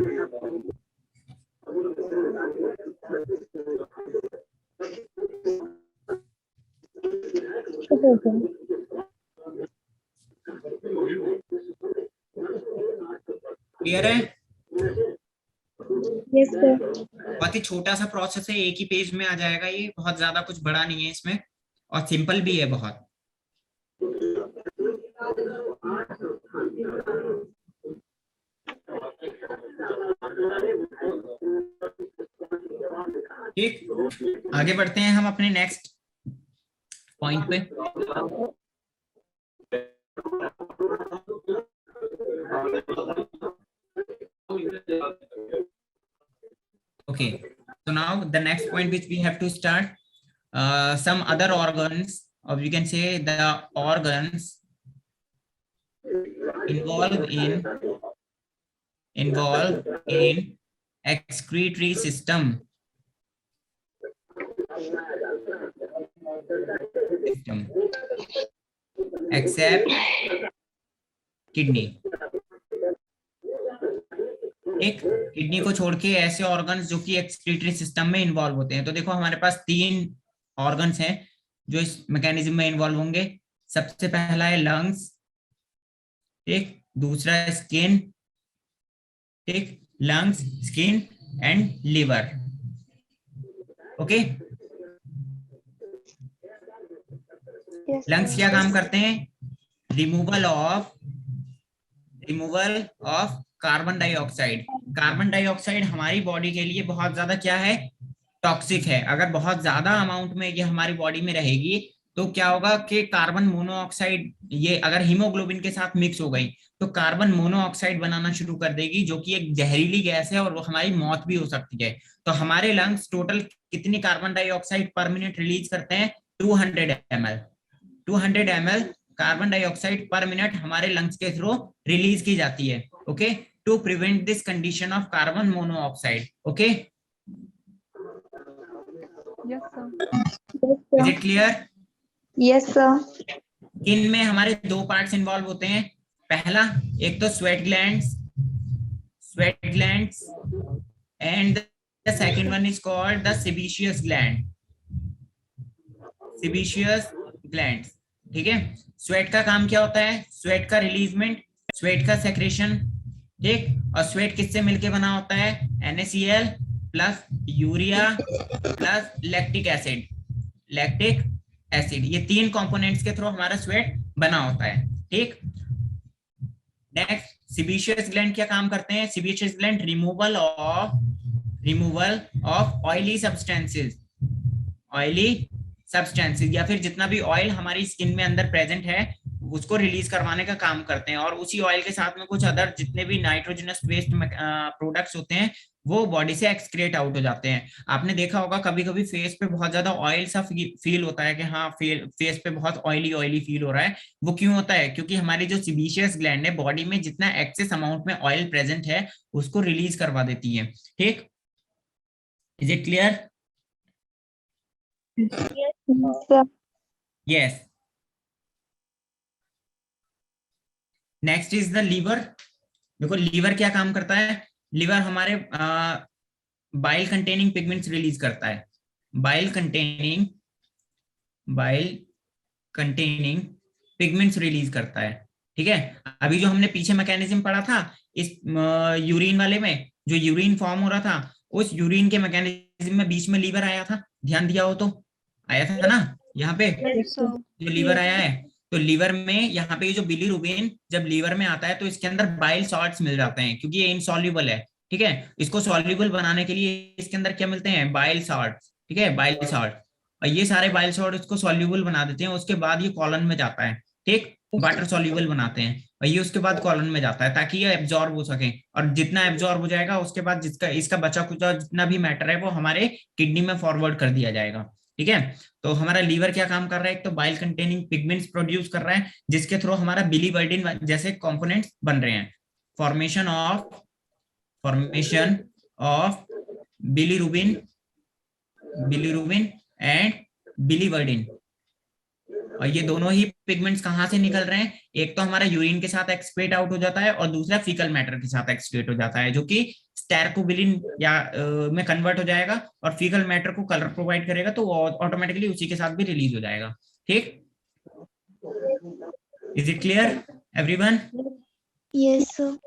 Clear है? Yes sir. बहुत ही छोटा सा प्रोसेस है, एक ही पेज में आ जाएगा, ये बहुत ज्यादा कुछ बड़ा नहीं है इसमें, और सिंपल भी है बहुत। ठीक, आगे बढ़ते हैं हम अपने नेक्स्ट पॉइंट पे। Okay, so now the next point which we have to start, some other organs, or we can say the organs involved in excretory system, except kidney। एक किडनी को छोड़ के ऐसे ऑर्गन्स जो कि एक्सक्रीटरी सिस्टम में involve होते हैं। तो देखो हमारे पास 3 ऑर्गन्स हैं जो इस मैकेनिज्म में इन्वॉल्व होंगे। सबसे पहला है लंग्स, ठीक, दूसरा है स्किन, ठीक, lungs, skin and liver. Okay, lungs क्या काम करते हैं, removal of carbon dioxide. Carbon dioxide हमारी बॉडी के लिए बहुत ज्यादा क्या है, टॉक्सिक है। अगर बहुत ज्यादा अमाउंट में ये हमारी बॉडी में रहेगी तो क्या होगा कि कार्बन मोनोऑक्साइड ये अगर हीमोग्लोबिन के साथ मिक्स हो गई तो कार्बन मोनोऑक्साइड बनाना शुरू कर देगी, जो कि एक जहरीली गैस है और वो हमारी मौत भी हो सकती है। तो हमारे लंग्स टोटल कितनी carbon dioxide per minute release करते हैं? 200 ml। 200 ml carbon dioxide per minute हमारे लंग्स के थ्रू रिलीज की जाती है। Okay, to prevent this condition of carbon monoxide. Okay, Yes, sir. Is it clear? Yes sir. Skin में हमारे दो पार्ट्स इन्वॉल्व होते हैं। पहला, एक तो sweat glands, sweat glands, and the second one is called the sebaceous gland, sebaceous glands. ठीक है, स्वेट का काम क्या होता है? स्वेट का रिलीजमेंट, स्वेट का सेक्रेशन। ठीक, और स्वेट किससे मिलके बना होता है? NaCl plus urea plus lactic acid, lactic acid, ये तीन कंपोनेंट्स के थ्रू हमारा स्वेट बना होता है। ठीक, नेक्स्ट, सेबेशियस ग्लैंड क्या काम करते हैं? Sebaceous gland removal of oily substances, oily substances या फिर जितना भी ऑयल हमारी स्किन में अंदर प्रेजेंट है उसको रिलीज करवाने का काम करते हैं। और उसी ऑयल के साथ में कुछ अदर जितने भी नाइट्रोजनस वेस्ट प्रोडक्ट्स होते हैं वो बॉडी से एक्सक्रेट आउट हो जाते हैं। आपने देखा होगा कभी कभी फेस पे बहुत ज्यादा ऑयल सा फील होता है कि हाँ फेस पे बहुत ऑयली ऑयली फील हो रहा है। वो क्यों होता है? क्योंकि हमारी जो सेबेशियस ग्लैंड है बॉडी में जितना एक्सेस अमाउंट में ऑयल प्रेजेंट है उसको रिलीज करवा देती है। ठीक, is it clear? Sir yes. Next is the liver. देखो लीवर क्या काम करता है? लीवर हमारे बाइल कंटेनिंग पिगमेंट्स रिलीज करता है, बाइल कंटेनिंग पिगमेंट्स रिलीज करता है। ठीक है, अभी जो हमने पीछे मैकेनिज्म पढ़ा था इस यूरिन वाले में, जो यूरिन फॉर्म हो रहा था उस यूरिन के मैकेनिज्म में बीच में लीवर आया था, ध्यान दिया हो तो आया था ना यहाँ पे Yes, sir. जो लीवर आया है। तो लीवर में यहाँ पे जो बिलीरुबिन जब लीवर में आता है तो इसके अंदर बाइल सॉल्ट्स मिल जाते हैं क्योंकि ये इनसॉल्युबल है। ठीक है, इसको सॉल्युबल बनाने के लिए इसके अंदर क्या मिलते हैं? Bile salts. ठीक है, बाइल सॉल्ट, और ये सारे बाइल सॉल्ट इसको सॉल्युबल बना देते हैं। उसके बाद ये कॉलन में जाता है। ठीक, वाटर सॉल्युबल बनाते हैं और ये उसके बाद कॉलन में जाता है ताकि ये एब्जॉर्ब हो सके। और जितना एब्जॉर्ब हो जाएगा उसके बाद जिसका इसका बचा कुचा जितना भी मैटर है वो हमारे किडनी में फॉरवर्ड कर दिया जाएगा। ठीक है, तो हमारा लीवर क्या काम कर रहा है? एक तो बाइल कंटेनिंग पिगमेंट्स प्रोड्यूस कर रहा है जिसके थ्रू हमारा बिलीवर्डिन जैसे कंपोनेंट्स बन रहे हैं। Formation of bilirubin and biliverdin. और ये दोनों ही पिगमेंट्स कहाँ से निकल रहे हैं? एक तो हमारा यूरिन के साथ एक्सक्रीट आउट हो जाता है और दूसरा फीकल मैटर के साथ एक्सक्रीट हो जाता है जो कि स्टेरकोबिलिन या में कन्वर्ट हो जाएगा और फीकल मैटर को कलर प्रोवाइड करेगा तो ऑटोमेटिकली उसी के साथ भी रिलीज हो जाएगा। ठीक, is it clear everyone? Yes sir.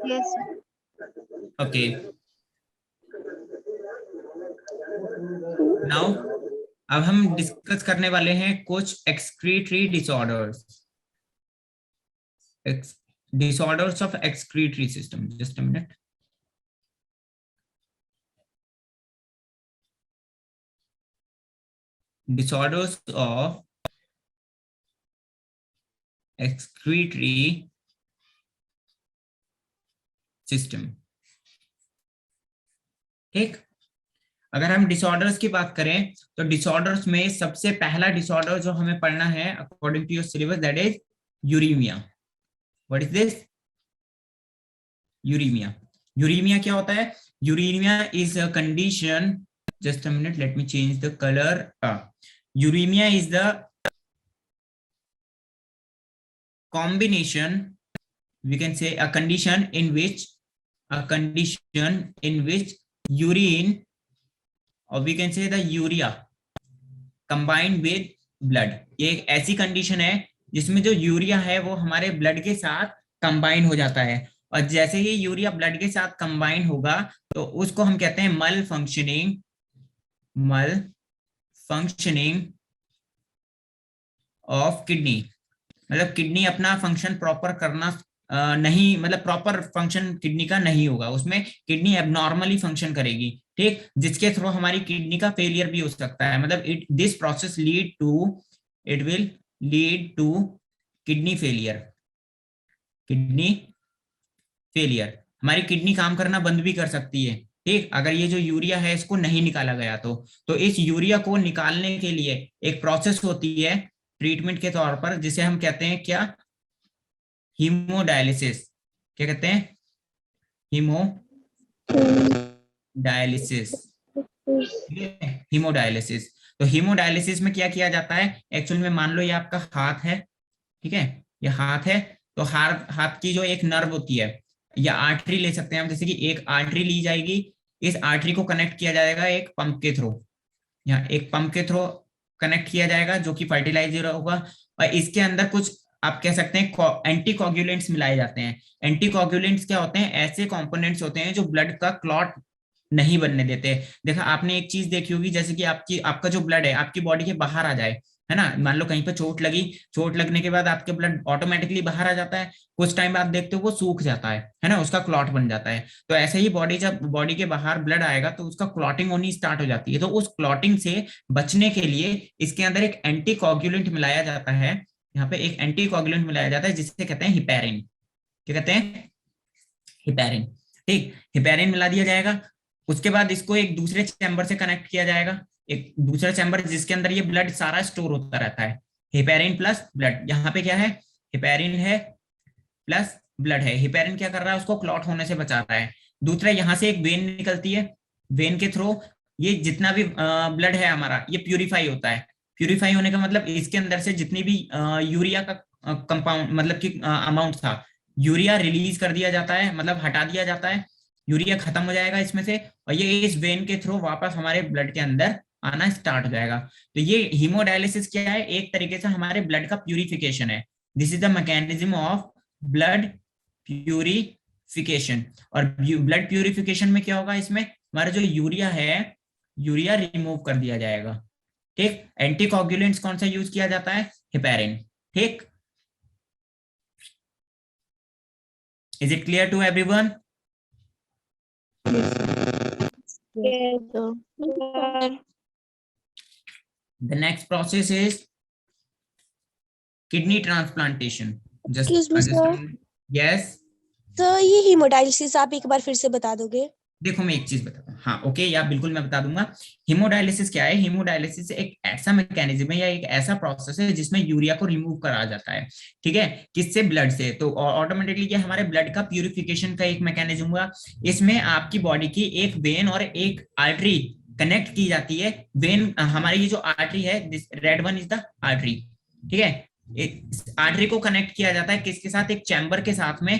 Yes. Okay, now अब हम डिस्कस करने वाले हैं कुछ excretory disorders of excretory system. Just a minute. disorders of excretory system। ठीक, अगर हम डिसऑर्डर्स की बात करें तो डिसऑर्डर्स में सबसे पहला डिसऑर्डर जो हमें पढ़ना है according to your syllabus that is uraemia. What is this? Uraemia. Uraemia क्या होता है? Uraemia is a condition, just a minute, let me change the color. Uremia is the combination, we can say a condition in which urine, or we can say the urea combined with blood। ये एक ऐसी condition है जिसमें जो urea है वो हमारे blood के साथ कंबाइन हो जाता है और जैसे ही यूरिया ब्लड के साथ कंबाइन होगा तो उसको हम कहते हैं मल फंक्शनिंग ऑफ किडनी। मतलब किडनी अपना फंक्शन प्रॉपर करना नहीं, मतलब प्रॉपर फंक्शन किडनी का नहीं होगा, उसमें किडनी एबनॉर्मली फंक्शन करेगी, ठीक, जिसके थ्रू हमारी किडनी का फेलियर भी हो सकता है, मतलब this process it will lead to kidney failure. Kidney failure, हमारी किडनी काम करना बंद भी कर सकती है, ठीक, अगर ये जो यूरिया है इसको नहीं निकाला गया तो इस यूरिया को निकालने के लिए एक प्रोसेस होती है ट्रीटमेंट के तौर पर, जिसे हम कहते हैं क्या, हीमोडायलिसिस। क्या कहते हैं? हीमोडायलिसिस। हीमोडायलिसिस। तो हीमोडायलिसिस में क्या किया जाता है, एक्चुअल में मान लो ये आपका हाथ है, ठीक है, ये हाथ है, तो हाथ हाथ की जो एक नर्व होती है या आर्टरी ले सकते हैं हम, जैसे कि एक आर्टरी ली जाएगी, इस आर्टरी को कनेक्ट किया जाएगा एक पंप के थ्रू, यहाँ एक पंप के थ्रू कनेक्ट किया जाएगा जो कि फर्टिलाइजर होगा, और इसके अंदर कुछ आप कह सकते हैं एंटी कोगुलेंट्स मिलाए जाते हैं। एंटी कोगुलेंट्स क्या होते हैं, ऐसे कंपोनेंट्स होते हैं जो ब्लड का क्लॉट नहीं बनने देते। देखा आपने एक चीज देखी होगी, जैसे कि आपका जो ब्लड है आपकी बॉडी के बाहर आ जाए, है ना, मान लो कहीं पर चोट लगी, चोट लगने के बाद आपके ब्लड ऑटोमेटिकली बाहर आ जाता है, कुछ टाइम बाद देखते हो वो सूख जाता है ना, उसका क्लॉट बन जाता है। तो ऐसे ही जब बॉडी के बाहर ब्लड आएगा तो उसका क्लॉटिंग होनी स्टार्ट हो जाती है, तो उस क्लॉटिंग से बचने के लिए इसके अंदर एक एंटी कोगुलेंट मिलाया जाता है, यहाँ पे एक एंटी कोगुलेंट मिलाया जाता है जिसे कहते हैं हिपैरिन। क्या कहते हैं? हिपैरिन। ठीक, हिपैरिन मिला दिया जाएगा, उसके बाद इसको एक दूसरे चैम्बर से कनेक्ट किया जाएगा, एक दूसरा चैम्बर जिसके अंदर ये ब्लड सारा स्टोर होता रहता है। हिपैरिन प्लस ब्लड, यहाँ पे क्या है, हिपैरिन है प्लस ब्लड है। हिपैरिन क्या कर रहा है, उसको क्लॉट होने से बचा रहा है। दूसरा, यहाँ से एक वेन निकलती है, वेन के थ्रू ये जितना भी ब्लड है हमारा ये प्यूरिफाई होता है। प्यूरिफाई होने का मतलब इसके अंदर से जितनी भी यूरिया का कंपाउंड मतलब कि अमाउंट था, यूरिया रिलीज कर दिया जाता है, मतलब हटा दिया जाता है, यूरिया खत्म हो जाएगा इसमें से, और ये इस वेन के थ्रू वापस हमारे ब्लड के अंदर आना स्टार्ट हो जाएगा। तो ये हीमोडायलिसिस क्या है, एक तरीके से हमारे ब्लड का प्यूरिफिकेशन है। This is the mechanism of blood purification. और ब्लड प्यूरिफिकेशन में क्या होगा, इसमें हमारा जो यूरिया है, यूरिया रिमूव कर दिया जाएगा। ठीक, एंटीकोगुलेंट्स कौन सा यूज किया जाता है, हिपैरिन। ठीक, is it clear to everyone? The next process is kidney transplantation. Excuse me, sir. Yes. तो ये हीमोडायलिसिस आप एक बार फिर से बता दोगे? देखो मैं एक चीज बताता हूँ, हाँ ओके, या बिल्कुल मैं बता दूंगा। हीमोडायलिसिस क्या है, हीमोडायलिसिस एक ऐसा मैकेनिज्म है या एक ऐसा प्रोसेस है जिसमें यूरिया को रिमूव करा जाता है, ठीक है, किससे, ब्लड से। तो ऑटोमेटिकली क्या, हमारे ब्लड का प्यूरिफिकेशन का एक मैकेनिज्म हुआ। इसमें आपकी बॉडी की एक वेन और एक आर्टरी कनेक्ट की जाती है। वेन हमारी ये जो आर्टरी है, red one is the artery, ठीक है, आर्टरी को कनेक्ट किया जाता है किसके साथ, एक चैम्बर के साथ में।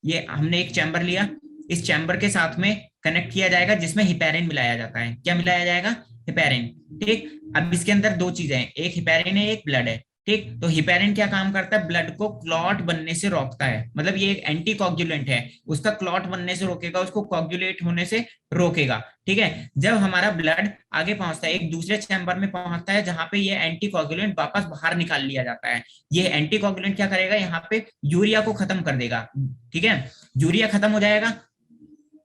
ये हमने एक चैम्बर लिया, इस चैम्बर के साथ में कनेक्ट किया जाएगा जिसमें हिपैरिन मिलाया जाता है। क्या मिलाया जाएगा, हिपैरिन। ठीक, अब इसके अंदर दो चीजें हैं, एक हिपैरिन है एक ब्लड है। ठीक, तो हिपैरिन क्या काम करता है, ब्लड को क्लॉट बनने से रोकता है, मतलब ये एक एंटी कोगुलेंट है, उसका क्लॉट बनने से रोकेगा, उसको कोगुलेट होने से रोकेगा। ठीक है, जब हमारा ब्लड आगे पहुंचता है, एक दूसरे चैम्बर में पहुंचता है जहां पे ये एंटी कोगुलेंट वापस बाहर निकाल लिया जाता है। ये एंटी कोगुलेंट क्या करेगा, यहाँ पे यूरिया को खत्म कर देगा। ठीक है, यूरिया खत्म हो जाएगा,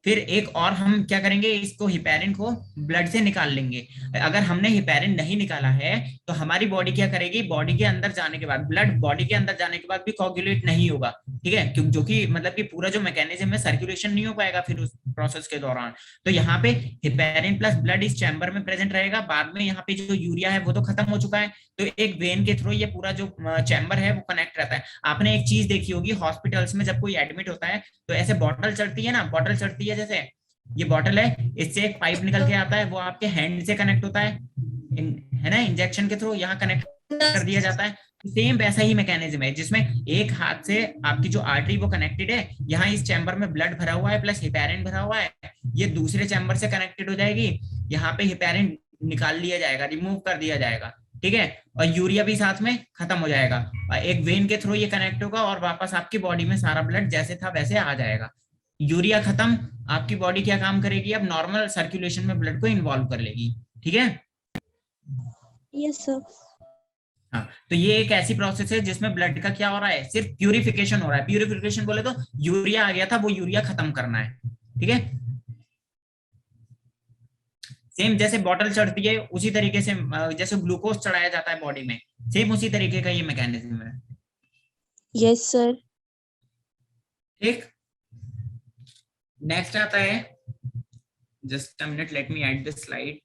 फिर एक और हम क्या करेंगे, इसको हिपैरिन को ब्लड से निकाल लेंगे। अगर हमने हिपैरिन नहीं निकाला है तो हमारी बॉडी क्या करेगी, बॉडी के अंदर जाने के बाद, ब्लड बॉडी के अंदर जाने के बाद भी कोगुलेट नहीं होगा। ठीक है, क्योंकि जो कि मतलब कि पूरा जो मैकेनिज्म है, सर्कुलेशन नहीं हो पाएगा फिर उस प्रोसेस के दौरान। तो यहाँ पे हिपैरिन प्लस ब्लड इस चैम्बर में प्रेजेंट रहेगा। बाद में यहाँ पे जो यूरिया है वो तो खत्म हो चुका है, तो एक वेन के थ्रू ये पूरा जो चैम्बर है वो कनेक्ट रहता है। आपने एक चीज देखी होगी, हॉस्पिटल्स में जब कोई एडमिट होता है तो ऐसे बॉटल चढ़ती है ना, बॉटल चढ़ती है, जैसे ये बॉटल है, इससे एक पाइप निकल के आता है, वो आपके हैंड से कनेक्ट होता है ना, इंजेक्शन के थ्रू यहाँ कनेक्ट कर दिया जाता है। सेम वैसा ही मैकेनिज्म है जिसमें एक हाथ से आपकी जो आर्टरी वो कनेक्टेड है, यहाँ इस चैम्बर में ब्लड भरा हुआ है प्लस हिपैरिन भरा हुआ है, ये दूसरे चैम्बर से कनेक्टेड हो जाएगी, यहाँ पे हिपैरिन निकाल लिया जाएगा, रिमूव कर दिया जाएगा। ठीक है, और यूरिया भी साथ में खत्म हो जाएगा, और एक वेन के थ्रू ये कनेक्ट होगा और वापस आपकी बॉडी में सारा ब्लड जैसे था वैसे आ जाएगा। यूरिया खत्म, आपकी बॉडी क्या काम करेगी, अब नॉर्मल सर्कुलेशन में ब्लड को इन्वॉल्व कर लेगी। ठीक है, यस सर। हाँ, तो ये एक ऐसी प्रोसेस है जिसमें ब्लड का क्या हो रहा है, सिर्फ प्यूरिफिकेशन हो रहा है। प्यूरिफिकेशन बोले तो यूरिया आ गया था, वो यूरिया खत्म करना है। ठीक है, सेम जैसे बॉटल चढ़ती है उसी तरीके से जैसे ग्लूकोज चढ़ाया जाता है बॉडी में, सेम उसी तरीके का ये मैकेनिज्म है। Yes sir. ठीक, नेक्स्ट आता है, just a minute, let me add this slide.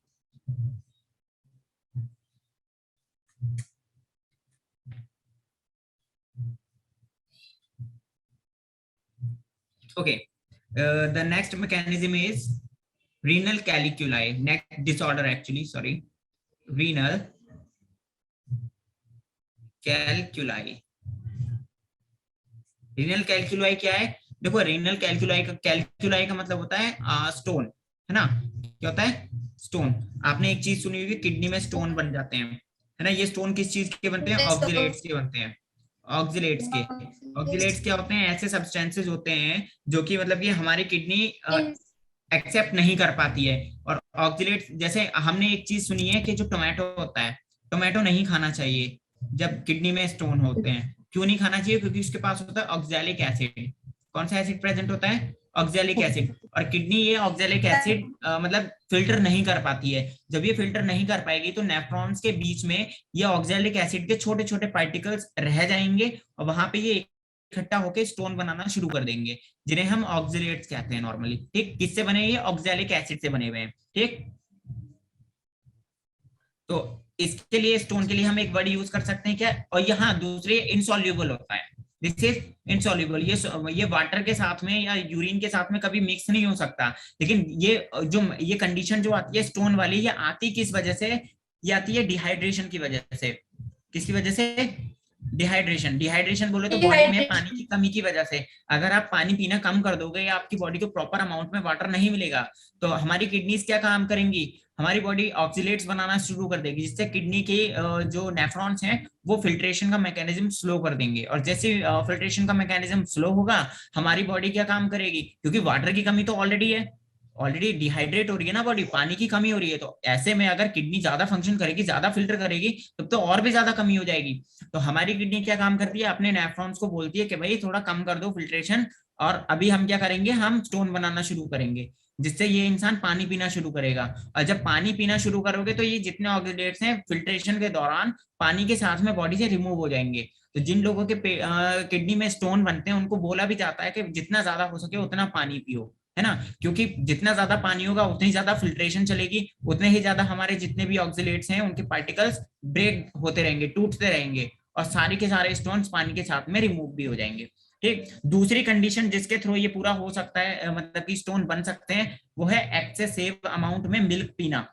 Okay, the next mechanism is renal caliculi, neck disorder actually, sorry, renal caliculi। renal caliculi क्या है? देखो renal caliculi का मतलब होता है स्टोन, है ना? क्या होता है? स्टोन। आपने एक चीज सुनी होगी, किडनी में स्टोन बन जाते हैं, है ना? ये स्टोन किस चीज के बनते हैं? Yes, sir. ऑक्सीलेट्स के बनते हैं, ऑक्सीलेट्स के। ऑक्सीलेट्स क्या होते हैं? ऐसे सब्सटेंसेस होते हैं जो कि मतलब कि हमारी किडनी एक्सेप्ट नहीं कर पाती है। और ऑक्सीलेट्स, जैसे हमने एक चीज सुनी है कि जो टोमेटो होता है, टोमेटो नहीं खाना चाहिए जब किडनी में स्टोन होते हैं। क्यों नहीं खाना चाहिए? क्योंकि उसके पास होता है ऑक्सैलिक एसिड। कौन सा एसिड प्रेजेंट होता है? Oxalic acid. और किडनी ये ऑक्सैलिक एसिड मतलब फिल्टर नहीं कर पाती है। जब ये फिल्टर नहीं कर पाएगी तो नेफ्रॉन्स के बीच में ये ऑक्सैलिक एसिड के छोटे छोटे पार्टिकल्स रह जाएंगे और वहां पे ये इकट्ठा होकर स्टोन बनाना शुरू कर देंगे, जिन्हें हम ऑक्सलेट्स कहते हैं नॉर्मली। ठीक, किससे बने? ये ऑक्सैलिक एसिड से बने हुए हैं। ठीक, तो इसके लिए, स्टोन के लिए हम एक वर्ड यूज कर सकते हैं क्या? और यहाँ दूसरे इनसॉल्युबल होता है, दिस इज इनसॉल्युबल। ये वाटर के साथ में या यूरिन के साथ में कभी मिक्स नहीं हो सकता। लेकिन ये कंडीशन जो आती है स्टोन वाली, ये आती किस वजह से? ये आती है डिहाइड्रेशन की वजह से। किसकी वजह से? डिहाइड्रेशन। डिहाइड्रेशन बोले तो बॉडी में पानी की कमी की वजह से। अगर आप पानी पीना कम कर दोगे या आपकी बॉडी को प्रॉपर अमाउंट में वाटर नहीं मिलेगा तो हमारी किडनीज क्या काम करेंगी? हमारी बॉडी ऑक्सीलेट्स बनाना शुरू कर देगी, जिससे किडनी के जो नेफ्रॉन्स हैं वो फिल्ट्रेशन का मैकेनिज्म स्लो कर देंगे। और जैसे फिल्ट्रेशन का मैकेनिज्म स्लो होगा, हमारी बॉडी क्या काम करेगी? क्योंकि वाटर की कमी तो ऑलरेडी है, ऑलरेडी डिहाइड्रेट हो रही है ना बॉडी, पानी की कमी हो रही है। तो ऐसे में अगर किडनी ज्यादा फंक्शन करेगी, ज्यादा फिल्टर करेगी, तब तो और भी ज्यादा कमी हो जाएगी। तो हमारी किडनी क्या काम करती है? अपने नेफ्रॉन्स को बोलती है कि भाई थोड़ा कम कर दो फिल्ट्रेशन, और अभी हम क्या करेंगे? हम स्टोन बनाना शुरू करेंगे, जिससे ये इंसान पानी पीना शुरू करेगा। और जब पानी पीना शुरू करोगे तो ये जितने ऑक्सीडेट्स हैं फिल्ट्रेशन के दौरान पानी के साथ में बॉडी से रिमूव हो जाएंगे। तो जिन लोगों के किडनी में स्टोन बनते हैं उनको बोला भी जाता है कि जितना ज्यादा हो सके उतना पानी पियो, है ना? क्योंकि जितना ज्यादा पानी होगा उतनी ज्यादा फिल्ट्रेशन चलेगी, उतने ही ज्यादा हमारे जितने भी ऑक्सीलेट्स हैं उनके पार्टिकल्स ब्रेक होते रहेंगे, टूटते रहेंगे, और सारे के सारे स्टोन्स पानी के साथ में रिमूव भी हो जाएंगे। ठीक, दूसरी कंडीशन जिसके थ्रू ये पूरा हो सकता है, मतलब कि स्टोन बन सकते हैं, वो है एक्सेसिव अमाउंट में मिल्क पीना।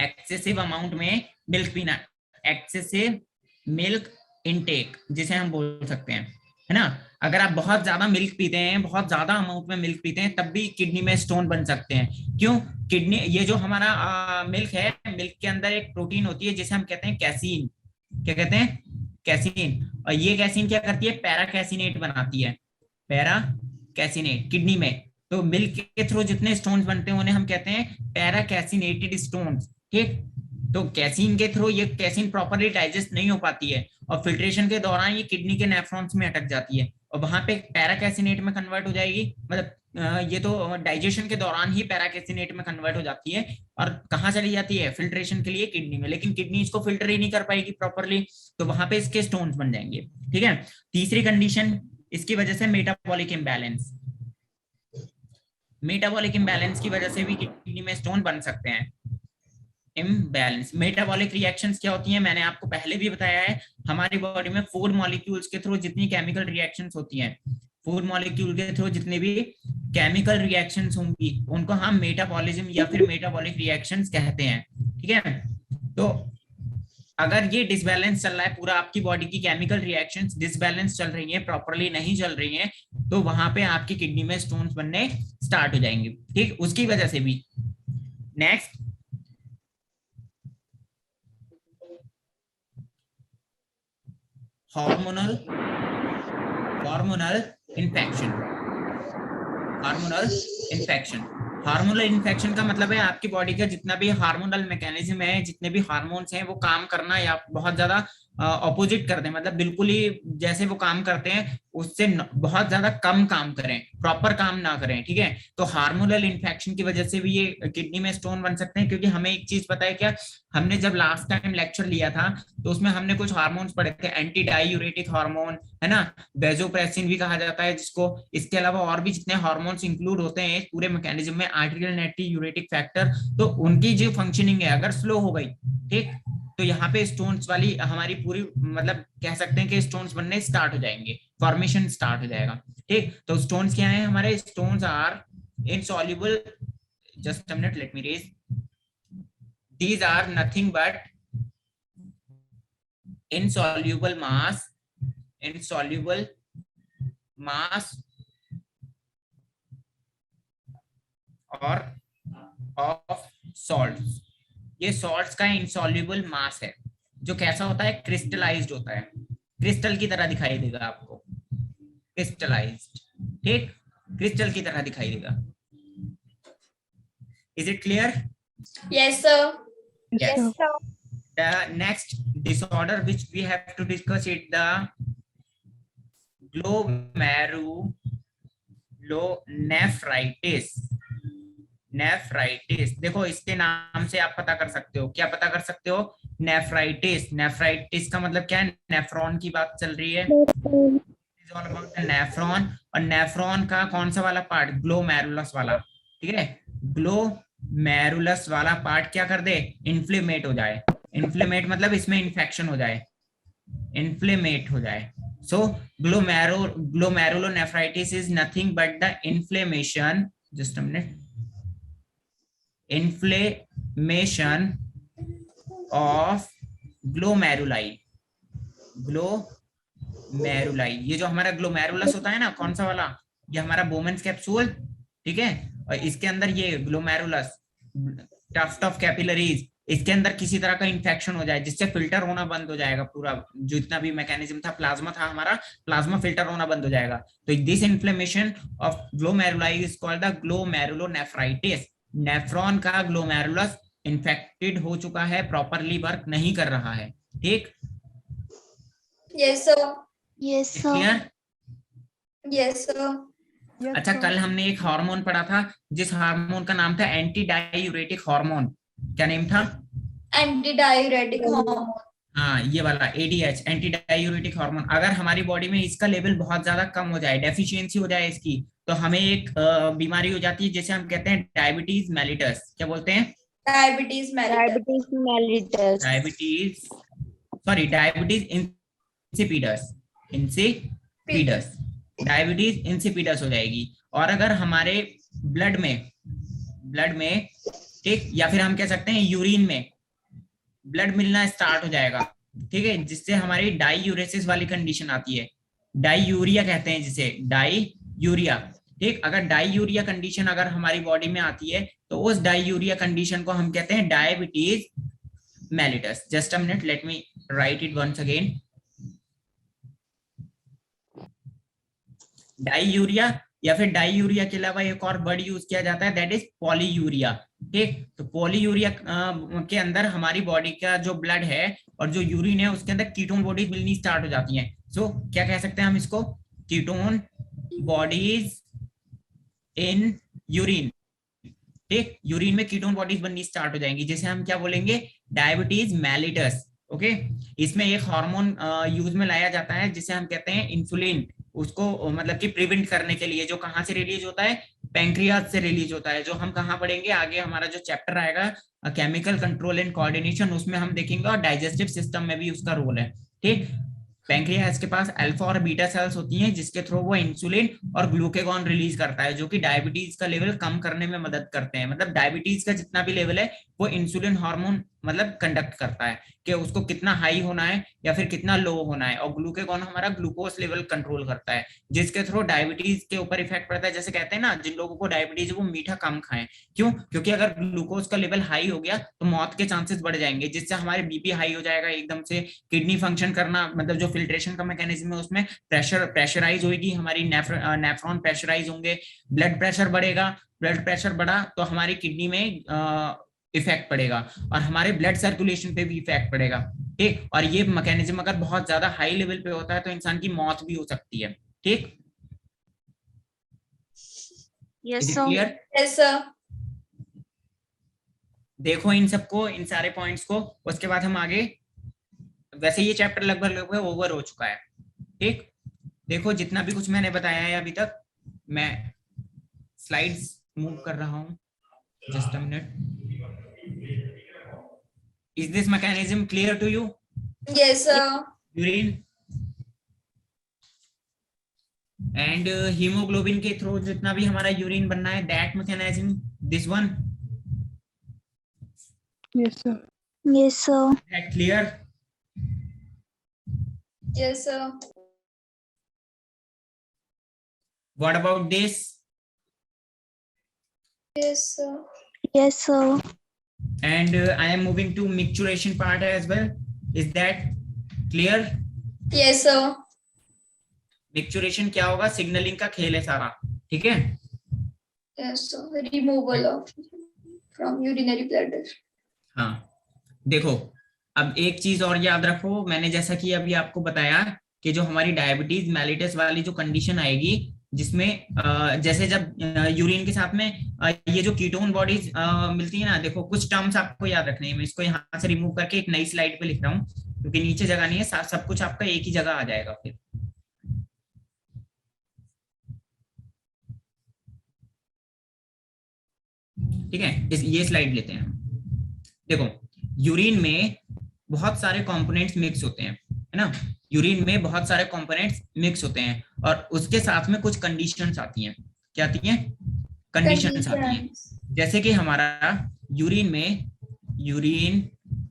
एक्सेसिव अमाउंट में मिल्क पीना, एक्सेसिव मिल्क इनटेक जिसे हम बोल सकते हैं, है ना? अगर आप बहुत ज्यादा मिल्क पीते हैं, बहुत ज्यादा अमाउंट में मिल्क पीते हैं, तब भी किडनी में स्टोन बन सकते हैं। क्यों? किडनी, ये जो हमारा मिल्क है, मिल्क के अंदर एक प्रोटीन होती है जिसे हम कहते हैं कैसीन। क्या कहते हैं? कैसीन। और ये कैसीन क्या करती है? पैरा कैसिनेट बनाती है, पैरा कैसिनेट किडनी में। तो मिल्क के थ्रू जितने स्टोन्स बनते हैं उन्हें हम कहते हैं पैरा कैसिनेटेड स्टोन्स। ठीक, तो कैसीन के थ्रू ये कैसीन प्रॉपर्ली डाइजेस्ट नहीं हो पाती है और फिल्ट्रेशन के दौरान ये किडनी के नेफ्रॉन्स में अटक जाती है और वहां पे पैराकैसिनेट में कन्वर्ट हो जाएगी। मतलब ये तो डाइजेशन के दौरान ही पैराकैसिनेट में कन्वर्ट हो जाती है और कहाँ चली जाती है? फिल्ट्रेशन के लिए किडनी में। लेकिन किडनी इसको फिल्टर ही नहीं कर पाएगी प्रॉपरली, तो वहां पे इसके स्टोन्स बन जाएंगे। ठीक है, तीसरी कंडीशन इसकी वजह से मेटाबॉलिक इम्बैलेंस। मेटाबॉलिक इम्बैलेंस की वजह से भी किडनी में स्टोन बन सकते हैं। इम्बैलेंस, मेटाबॉलिक रिएक्शंस क्या होती हैं? मैंने आपको पहले भी बताया है, हमारी बॉडी में फूड मॉलिक्यूल्स के थ्रू जितनी केमिकल रिएक्शंस होती हैं, फूड मॉलिक्यूल के थ्रू जितनी भी केमिकल रिएक्शंस होंगी उनको हम मेटाबॉलिज्म या फिर मेटाबॉलिक रिएक्शंस कहते हैं। ठीक है, तो अगर ये डिसबैलेंस चल रहा है पूरा, आपकी बॉडी की केमिकल रिएक्शंस डिसबैलेंस चल रही हैं, प्रॉपर्ली नहीं चल रही हैं, तो वहां पे आपकी किडनी में स्टोन्स बनने स्टार्ट हो जाएंगे। ठीक, उसकी वजह से भी। Next, hormonal infection. Hormonal infection, hormonal infection का मतलब है आपकी बॉडी का जितना भी हार्मोनल मैकेनिज्म है, जितने भी हार्मोन्स हैं, वो काम करना या बहुत ज्यादा ऑपोजिट करते हैं, मतलब बिल्कुल ही जैसे वो काम करते हैं उससे बहुत ज्यादा कम काम करें, प्रॉपर काम ना करें, ठीक है। तो हार्मोनल इन्फेक्शन की वजह से भी ये किडनी में स्टोन बन सकते हैं, क्योंकि हमें एक चीज पता है क्या, हमने जब लास्ट टाइम लेक्चर लिया था तो उसमें हमने कुछ हार्मोन्स पढ़े थे, एंटी डायूरेटिक हार्मोन है ना, बेजोप्रेसिन भी कहा जाता है जिसको। इसके अलावा और भी जितने हार्मोन्स इंक्लूड होते हैं इस पूरे मैकेनिज्म में, आर्टेरियल एंटी फैक्टर, तो उनकी जो फंक्शनिंग है अगर स्लो हो गई, ठीक, तो यहाँ पे स्टोन्स वाली हमारी पूरी, मतलब कह सकते हैं कि स्टोन्स बनने स्टार्ट हो जाएंगे, फॉर्मेशन स्टार्ट हो जाएगा, ठीक। तो स्टोन्स क्या है हमारे, stones are insoluble, just a minute let me read, these are nothing but insoluble mass और ऑफ सॉल्ट्स। ये सॉल्ट्स का इनसॉल्युबल मास है जो कैसा होता है, क्रिस्टलाइज्ड होता है, क्रिस्टल की तरह दिखाई देगा आपको, क्रिस्टलाइज्ड, ठीक, क्रिस्टल की तरह दिखाई देगा। Is it clear? Yes, sir. Yes. Yes, sir. The next disorder which we have to discuss is the glomerulonephritis. Nephritis, देखो इसके नाम से आप पता कर सकते हो, क्या पता कर सकते हो, नेफ्राइटिस। नेफ्राइटिस का मतलब क्या है, नेफ्रॉन की बात चल रही है, ऑल अबाउट द नेफ्रॉन। और नेफ्रॉन का कौन सा वाला पार्ट, ग्लोमेरुलस वाला, ठीक है। ग्लोमेरुलस वाला पार्ट क्या कर दे, इन्फ्लेमेट हो जाए। इन्फ्लेमेट मतलब इसमें इन्फेक्शन हो जाए, इन्फ्लेमेट हो जाए। So glomerulonephritis is nothing but the inflammation, just a minute, inflammation of glomeruli। Glomeruli, ये जो हमारा ग्लोमेरुलस होता है ना, कौन सा वाला, ये हमारा बोमेन्स कैप्सूल, ठीक है, और इसके अंदर ये ग्लोमेरुलस, टफ्ट ऑफ कैपिलरीज, इसके अंदर किसी तरह का इन्फेक्शन हो जाए जिससे फिल्टर होना बंद हो जाएगा, पूरा जो इतना भी मैकेनिज्म था, प्लाज्मा था हमारा, प्लाज्मा फिल्टर होना बंद हो जाएगा। तो this inflammation of glomeruli is called the glomerulonephritis. Nephron का ग्लोमेरुलस इन्फेक्टेड हो चुका है, प्रॉपरली वर्क नहीं कर रहा है, ठीक। Yes, sir. Yes, sir. Clear? Yes, sir. अच्छा, कल हमने एक हार्मोन पढ़ा था जिस हार्मोन का नाम था एंटी डायूरेटिक हार्मोन, क्या नेम था, Antidiuretic hormone. हाँ ये वाला ADH, एंटी डायूरेटिक हार्मोन। अगर हमारी बॉडी में इसका लेवल बहुत ज्यादा कम हो जाए, डेफिशिएंसी हो जाए इसकी, तो हमें एक बीमारी हो जाती है जिसे हम कहते हैं डायबिटीज मेलिटस। क्या बोलते हैं, Diabetes mellitus. Diabetes insipidus, diabetes insipidus हो जाएगी। और अगर हमारे ब्लड में, ठीक, या फिर हम कह सकते हैं यूरिन में ब्लड मिलना स्टार्ट हो जाएगा, ठीक है, जिससे हमारी डाईयूरेसिस वाली कंडीशन आती है, डाईयूरिया कहते हैं जिसे, डाईयूरिया, ठीक। अगर डाईयूरिया कंडीशन अगर हमारी बॉडी में आती है तो उस डाईयूरिया कंडीशन को हम कहते हैं diabetes mellitus. Just a minute, let me write it once again. Diuria, या फिर डाईयूरिया के अलावा एक और वर्ड यूज किया जाता है, दैट इज पॉलीयूरिया, ठीक। तो पॉलीयूरिया के अंदर हमारी बॉडी का जो ब्लड है और जो यूरिन है उसके अंदर कीटोन बॉडीज मिलनी स्टार्ट हो जाती हैं। सो क्या कह सकते हैं हम इसको, कीटोन बॉडीज इन यूरिन, ठीक, यूरिन में कीटोन बॉडीज बननी स्टार्ट हो जाएंगी, जैसे हम क्या बोलेंगे, डायबिटीज मेलिटस, ओके। इसमें एक हार्मोन यूज में लाया जाता है जिसे हम कहते हैं इंसुलिन, उसको मतलब कि प्रिवेंट करने के लिए, जो कहाँ से रिलीज होता है, पैंक्रियाज से रिलीज होता है, जो हम कहाँ पढ़ेंगे आगे, हमारा जो चैप्टर आएगा केमिकल कंट्रोल एंड कोऑर्डिनेशन, उसमें हम देखेंगे, और डाइजेस्टिव सिस्टम में भी उसका रोल है, ठीक। पैंक्रियाज के पास अल्फा और बीटा सेल्स होती हैं जिसके थ्रू वो इंसुलिन और ग्लूकेगॉन रिलीज करता है, जो कि डायबिटीज का लेवल कम करने में मदद करते हैं। मतलब डायबिटीज का जितना भी लेवल है वो इंसुलिन हार्मोन मतलब कंडक्ट करता है कि उसको कितना हाई होना है या फिर कितना लो होना है, और ग्लूकेगॉन हमारा ग्लूकोज लेवल कंट्रोल करता है, जिसके थ्रू डायबिटीज के ऊपर इफेक्ट पड़ता है। जैसे कहते हैं ना, जिन लोगों को डायबिटीज है वो मीठा कम खाएं। क्यों? क्योंकि अगर ग्लूकोज का लेवल हाई हो गया तो मौत के चांसेस बढ़ जाएंगे, जिससे हमारे बीपी हाई हो जाएगा एकदम से, किडनी फंक्शन करना, मतलब जो फिल्ट्रेशन का मैकेनिज्म है उसमें प्रेशराइज होगी, हमारी नेफ्रॉन प्रेशराइज होंगे, ब्लड प्रेशर बढ़ेगा, ब्लड प्रेशर बढ़ा तो हमारी किडनी में इफेक्ट पड़ेगा और हमारे ब्लड सर्कुलेशन पे भी इफेक्ट पड़ेगा। ठीक, और ये मैकेनिज्म अगर बहुत ज्यादा हाई लेवल पे होता है तो इंसान की मौत भी हो सकती है। ठीक, yes sir. Clear? Yes, sir. देखो इन सबको, इन सारे पॉइंट्स को, उसके बाद हम आगे, वैसे ये चैप्टर लगभग लगभग ओवर हो चुका है। ठीक, देखो जितना भी कुछ मैंने बताया है अभी तक, मैं स्लाइड्स मूव कर रहा हूं, just a minute. Is this mechanism clear to you? Yes, sir. Urine and haemoglobin के थ्रू जितना भी हमारा यूरिन बनना है, that mechanism, this one, Yes, sir. Yes sir. That clear? Yes, sir. What about this? Yes, sir. Yes sir. And I am moving to micturition part as well. Is that clear? Yes, sir. Micturition क्या होगा? Signalling का खेल है सारा। ठीक है, Yes, sir. Removal of from urinary bladder. हाँ। देखो अब एक चीज और याद रखो, मैंने जैसा कि अभी आपको बताया कि जो हमारी डायबिटीज मेलिटस वाली जो कंडीशन आएगी, जिसमें जैसे जब यूरिन के साथ में ये जो कीटोन बॉडीज मिलती है ना, देखो कुछ टर्म्स आपको याद रखने हैं। मैं इसको यहाँ से रिमूव करके एक नई स्लाइड पे लिख रहा हूँ, क्योंकि नीचे जगह नहीं है, सब कुछ आपका एक ही जगह आ जाएगा फिर। ठीक है, ये स्लाइड लेते हैं हम। देखो यूरिन में बहुत सारे कंपोनेंट्स मिक्स होते हैं, है ना, यूरिन में बहुत सारे कंपोनेंट्स मिक्स होते हैं और उसके साथ में कुछ कंडीशंस आती हैं। क्या आती हैं? कंडीशंस आती हैं। जैसे कि हमारा यूरिन में यूरिन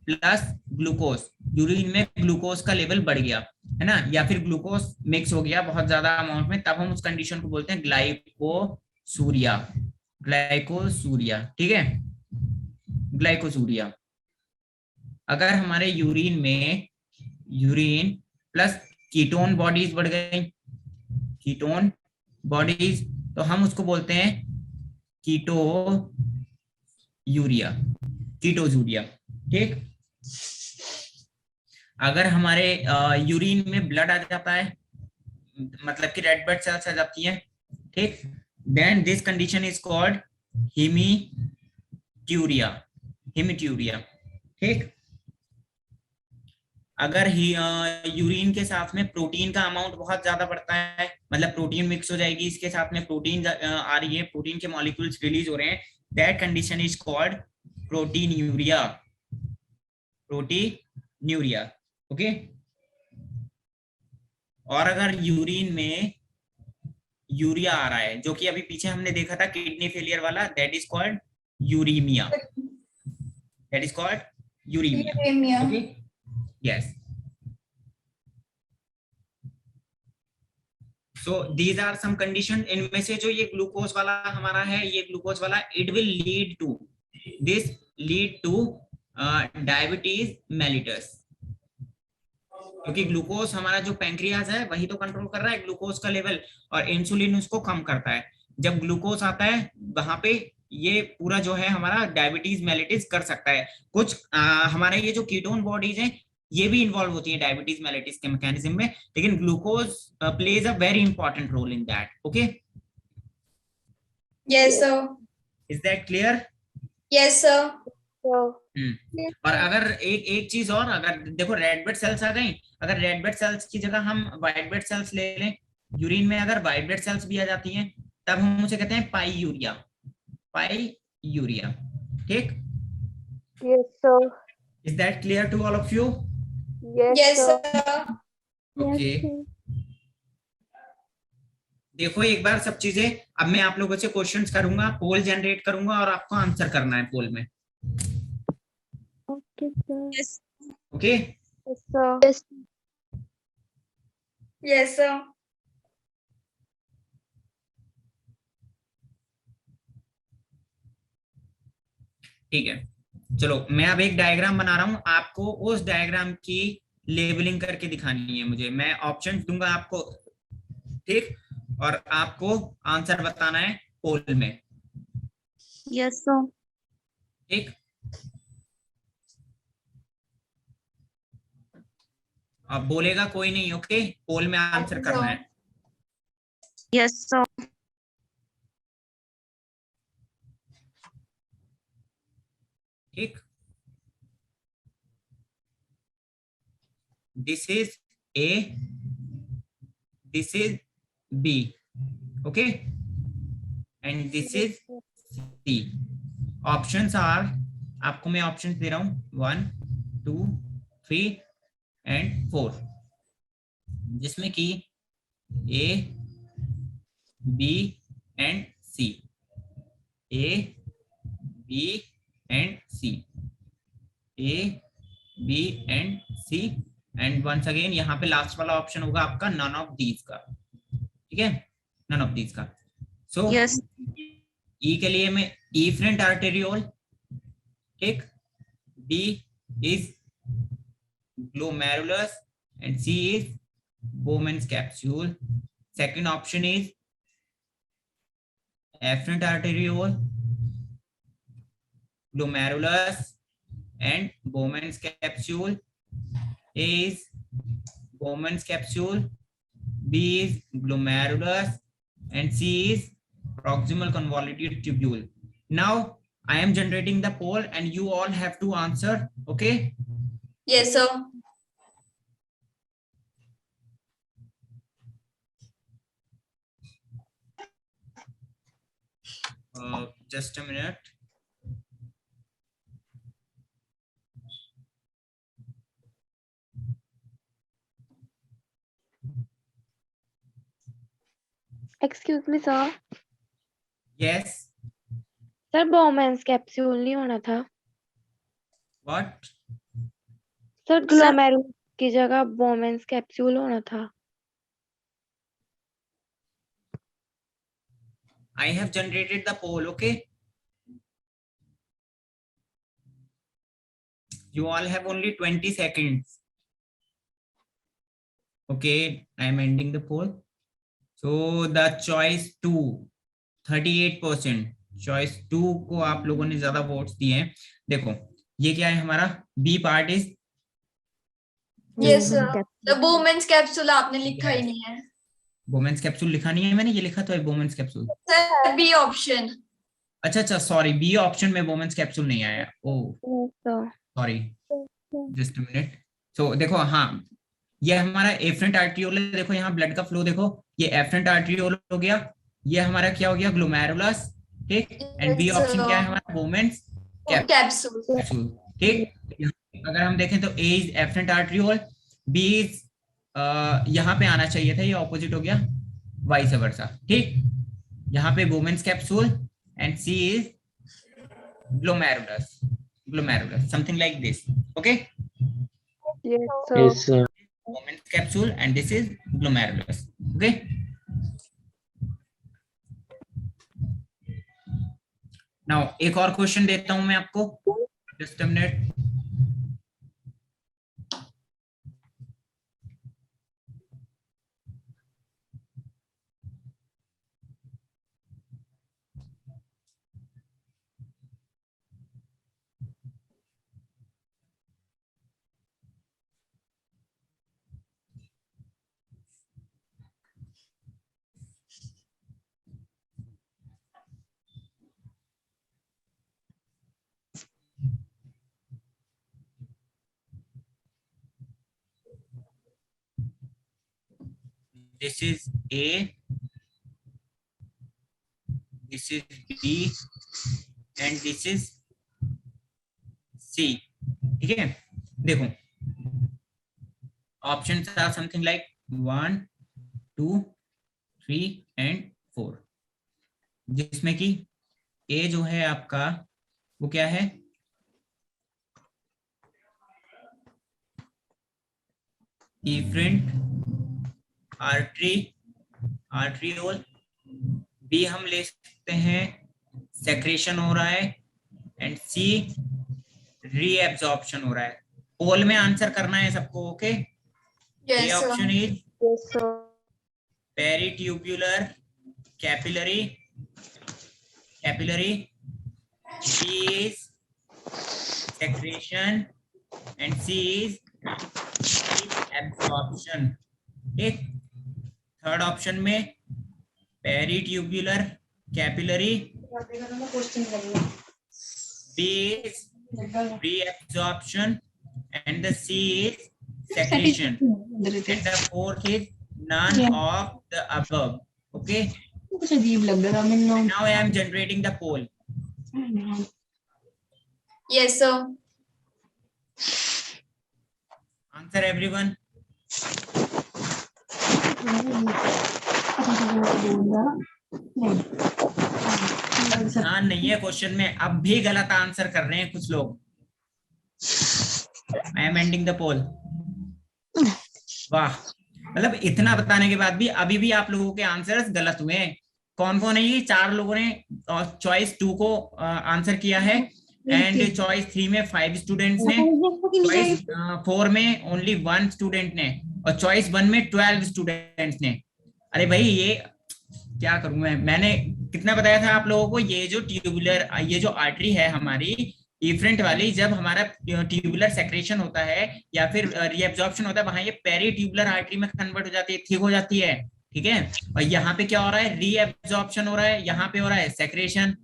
प्लस ग्लूकोज, यूरिन में ग्लूकोज का लेवल बढ़ गया, है ना, या फिर ग्लूकोज मिक्स हो गया बहुत ज्यादा अमाउंट में, तब हम उस कंडीशन को बोलते हैं ग्लाइकोसूरिया। ग्लाइकोसूरिया, ठीक है, ग्लाइकोसूरिया। अगर हमारे यूरिन में यूरिन प्लस कीटोन बॉडीज बढ़ गई, कीटोन बॉडीज, तो हम उसको बोलते हैं कीटो यूरिया, कीटोजूरिया। ठीक, अगर हमारे यूरिन में ब्लड आ जाता है, मतलब कि रेड ब्लड सेल्स आ जाती है, ठीक, then this condition is called hematuria, hematuria. ठीक, अगर यूरिन के साथ में प्रोटीन का अमाउंट बहुत ज्यादा बढ़ता है, मतलब प्रोटीन मिक्स हो जाएगी, इसके साथ में प्रोटीन आ रही है, प्रोटीन के मॉलिक्यूल्स रिलीज हो रहे हैं, that condition is called proteinuria, proteinuria. Okay, और अगर यूरिन में यूरिया आ रहा है, जो कि अभी पीछे हमने देखा था किडनी फेलियर वाला, that is called uraemia, that is called uraemia. Okay, yes, so these are some conditions। इनमें से जो ये ग्लूकोज वाला हमारा है, ये ग्लूकोज वाला, it will lead to diabetes mellitus, क्योंकि ग्लूकोज हमारा जो पैंक्रियाज है वही तो कंट्रोल कर रहा है ग्लूकोज का लेवल, और इंसुलिन उसको कम करता है। जब ग्लूकोज आता है वहां पे ये पूरा जो है हमारा डायबिटीज मेलिटिस कर सकता है। कुछ हमारे ये जो कीटोन बॉडीज हैं ये भी इन्वॉल्व होती है डायबिटीज मेलिटिस के मैकेनिज्म में, लेकिन glucose plays a very important role in that. Okay, Yes, sir. Is that clear? Yes, sir. So, और अगर एक चीज और, अगर देखो रेड ब्लड सेल्स आ गई, अगर रेड ब्लड सेल्स की जगह हम व्हाइट ब्लड सेल्स ले लें, यूरिन में अगर व्हाइट ब्लड सेल्स भी आ जाती हैं, तब हम उसे कहते हैं पाईयूरिया, पाईयूरिया। ठीक, yes, sir. Is that clear to all of you? Yes, Yes, sir. sir. Okay, देखो एक बार सब चीजें, अब मैं आप लोगों से क्वेश्चंस करूंगा, पोल जनरेट करूंगा और आपको आंसर करना है पोल में। Okay, sir. Yes. Okay Yes, sir. Yes, sir. ठीक है, चलो मैं अब एक डायग्राम बना रहा हूं, आपको उस डायग्राम की लेबलिंग करके दिखानी है मुझे। मैं ऑप्शन दूंगा आपको, ठीक, और आपको आंसर बताना है पोल में, Yes, sir. ठीक। अब बोलेगा कोई नहीं, ओके, पोल में आंसर Okay, करना sir. है। Yes, sir. ठीक, this is A, this is B, okay, and this is C. Options are, आपको मैं ऑप्शंस दे रहा हूं 1 2 3 एंड 4, जिसमें कि A B and C, A B and C, A B and C, and once again यहाँ पे last वाला option होगा आपका नन ऑफ दीज का, ठीक है, नन ऑफ दीज का। सो Yes. ई के लिए मैं इफरेंट आर्टेरियोल, ठीक, B is glomerulus and C is Bowman's capsule. Second option is afferent arteriole, glomerulus and Bowman's capsule. A is Bowman's capsule, B is glomerulus and C is proximal convoluted tubule. Now I am generating the poll and you all have to answer, okay? Yes, sir. Just a minute. Excuse me, sir. Yes. Sir, Bowman's capsule नहीं होना था. What? Sir, glomerulus की जगह Bowman's capsule होना था. I have generated the poll, okay? You all have only 20 seconds. Okay, I am ending the poll. So the choice 2, 38%, choice 2 को आप लोगों ने ज्यादा वोट्स दिए हैं। देखो ये क्या है हमारा, B part is, Yes, sir. The Bowman's capsule आपने लिखा ही Yes. नहीं है. बोमेंस कैप्सूल लिखा नहीं है मैंने, ये लिखा तो है बोमेंस कैप्सूल। Sir, B option. अच्छा अच्छा, सॉरी, बी ऑप्शन में बोमेंस कैप्सूल नहीं आया। Oh Yes, sir. Sorry, just a minute. So देखो, हाँ ये हमारा एफरेंट आर्ट्रियोल है, देखो यहाँ ब्लड का फ्लो देखो, ये एफरेंट आर्ट्रियोल हो गया, ये हमारा क्या हो गया, ग्लोमेरुलस, ठीक, and B Yes, option sir. क्या है हमारा, बोमेंस Capsule. कैप्सूल, ठीक। अगर हम देखें तो A is efferent arteriole, B is यहाँ पे आना चाहिए था, ये ऑपोजिट हो गया, वाइस वर्सा, ठीक, यहाँ पे Bowman's capsule and C is glomerulus, glomerulus, something like this, okay. Yes, sir. Yes, sir. Bowman's capsule and this is glomerulus, okay. Now एक और क्वेश्चन देता हूं मैं आपको, just a minute. This is A, this is B and this is C, ठीक है। देखो options are something like 1 2 3 and 4, जिसमें कि ए जो है आपका वो क्या है, इफरेंट आर्टरियोल। बी हम ले सकते हैं सेक्रेशन हो रहा है, एंड सी रीएब्जॉर्प्शन हो रहा है। पोल में आंसर करना है सबको, okay. A Yes, sir. Option is Yes, sir. Peritubular capillary, B is secretion and C is absorption। ठीक, थर्ड ऑप्शन में peritubular capillary, B is reabsorption and the C is secretion, and the fourth is none of the above, okay। कुछ अजीब लग रहा है मैंने। Now I am generating the poll। Yes, sir. Answer everyone। ध्यान नहीं है क्वेश्चन में, अब भी गलत आंसर कर रहे हैं कुछ लोग। आई एम एंडिंग द पोल। वाह, मतलब इतना बताने के बाद भी अभी भी आप लोगों के आंसर्स गलत हुए हैं। कौन कौन है ये? 4 लोगों ने चॉइस 2 को आंसर किया है, एंड चॉइस 3 में 5 स्टूडेंट्स ने, चॉइस 4 में ओनली 1 स्टूडेंट ने, और चॉइस 1 में 12 स्टूडेंट्स ने। अरे भाई ये क्या करूं मैंने कितना बताया था आप लोगों को, ये जो ट्यूबुलर, ये जो आर्टरी है हमारी इफरेंट वाली, जब हमारा ट्यूबुलर सेक्रेशन होता है या फिर रीएब्जॉर्प्शन होता है, वहां ये पेरीट्यूबुलर आर्टरी में कन्वर्ट हो जाती है, ठीक हो जाती है, ठीक है। और यहाँ पे क्या हो रहा है? रीएब्जॉर्प्शन हो रहा है, यहाँ पे हो रहा है सेक्रेशन।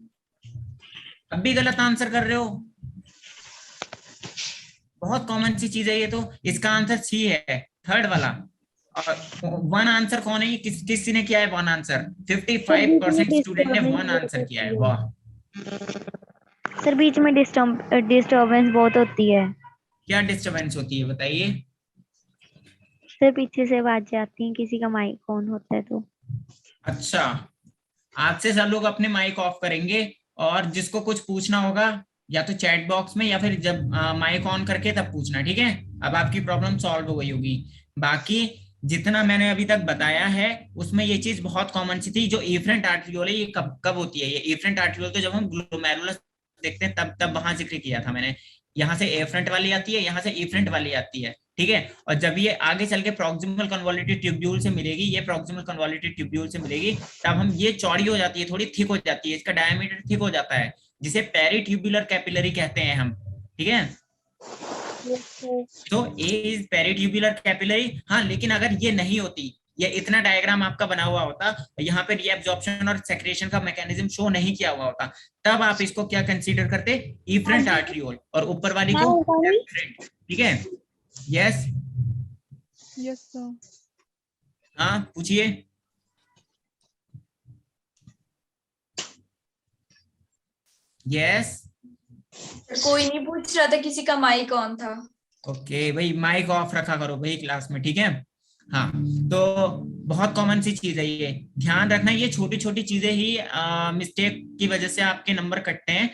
अब भी गलत आंसर कर रहे हो। बहुत कॉमन सी चीज है ये तो। इसका आंसर सी है, थर्ड वाला। और 1 आंसर कौन है? ये किसी ने किया है 1 आंसर? 55% स्टूडेंट ने 1 आंसर किया है। वाह सर, बीच में डिस्टर्बेंस बहुत होती है। क्या डिस्टर्बेंस होती है बताइए? सर, पीछे से आवाजें आती हैं, किसी का माइक ऑन होता है तो। अच्छा, आज से सब लोग अपने माइक ऑफ करेंगे, और जिसको कुछ पूछना होगा या तो चैट बॉक्स में या फिर जब माइक ऑन करके तब पूछना, ठीक है। अब आपकी प्रॉब्लम सॉल्व हो गई होगी। बाकी जितना मैंने अभी तक बताया है उसमें ये चीज बहुत कॉमन सी थी। जो एफरेंट आर्टरियोल है ये कब कब होती है? ये एफरेंट आर्टरियोल तो जब हम ग्लोमेरुलस देखते हैं तब वहां जिक्र किया था मैंने। यहाँ से एफरेंट वाली आती है, यहाँ से एफरेंट वाली आती है, ठीक है। और जब ये आगे चल के प्रॉक्सिमल कन्वोल्यूटिव ट्यूब्यूल से मिलेगी, ये प्रॉक्सिमल कन्वोल्यूटिव ट्यूब्यूल से मिलेगी, तब हम ये चौड़ी हो जाती है, थोड़ी थिक हो जाती है, इसका डायमीटर थिक हो जाता है, जिसे पेरीट्यूबुलर कैपिलरी कहते हैं हम, ठीक है। तो ए इज पेरीट्यूबुलर कैपिलरी। हाँ, लेकिन अगर ये नहीं होती, ये इतना डायग्राम आपका बना हुआ होता, यहाँ पे रीएब्जॉर्प्शन और सेक्रेशन का मैकेनिज्म शो नहीं किया हुआ होता, तब आप इसको क्या कंसीडर करते? इफरेंट आर्टरियोल, और ऊपर वाली को एफरेंट, ठीक है। Yes yes sir. हाँ पूछिए। यस कोई नहीं पूछ रहा था, किसी का माइक ऑन था। ओके भाई, माइक ऑफ रखा करो भाई क्लास में, ठीक है। हाँ, तो बहुत कॉमन सी चीज है ये, ध्यान रखना। ये छोटी छोटी चीजें ही मिस्टेक की वजह से आपके नंबर कटते हैं।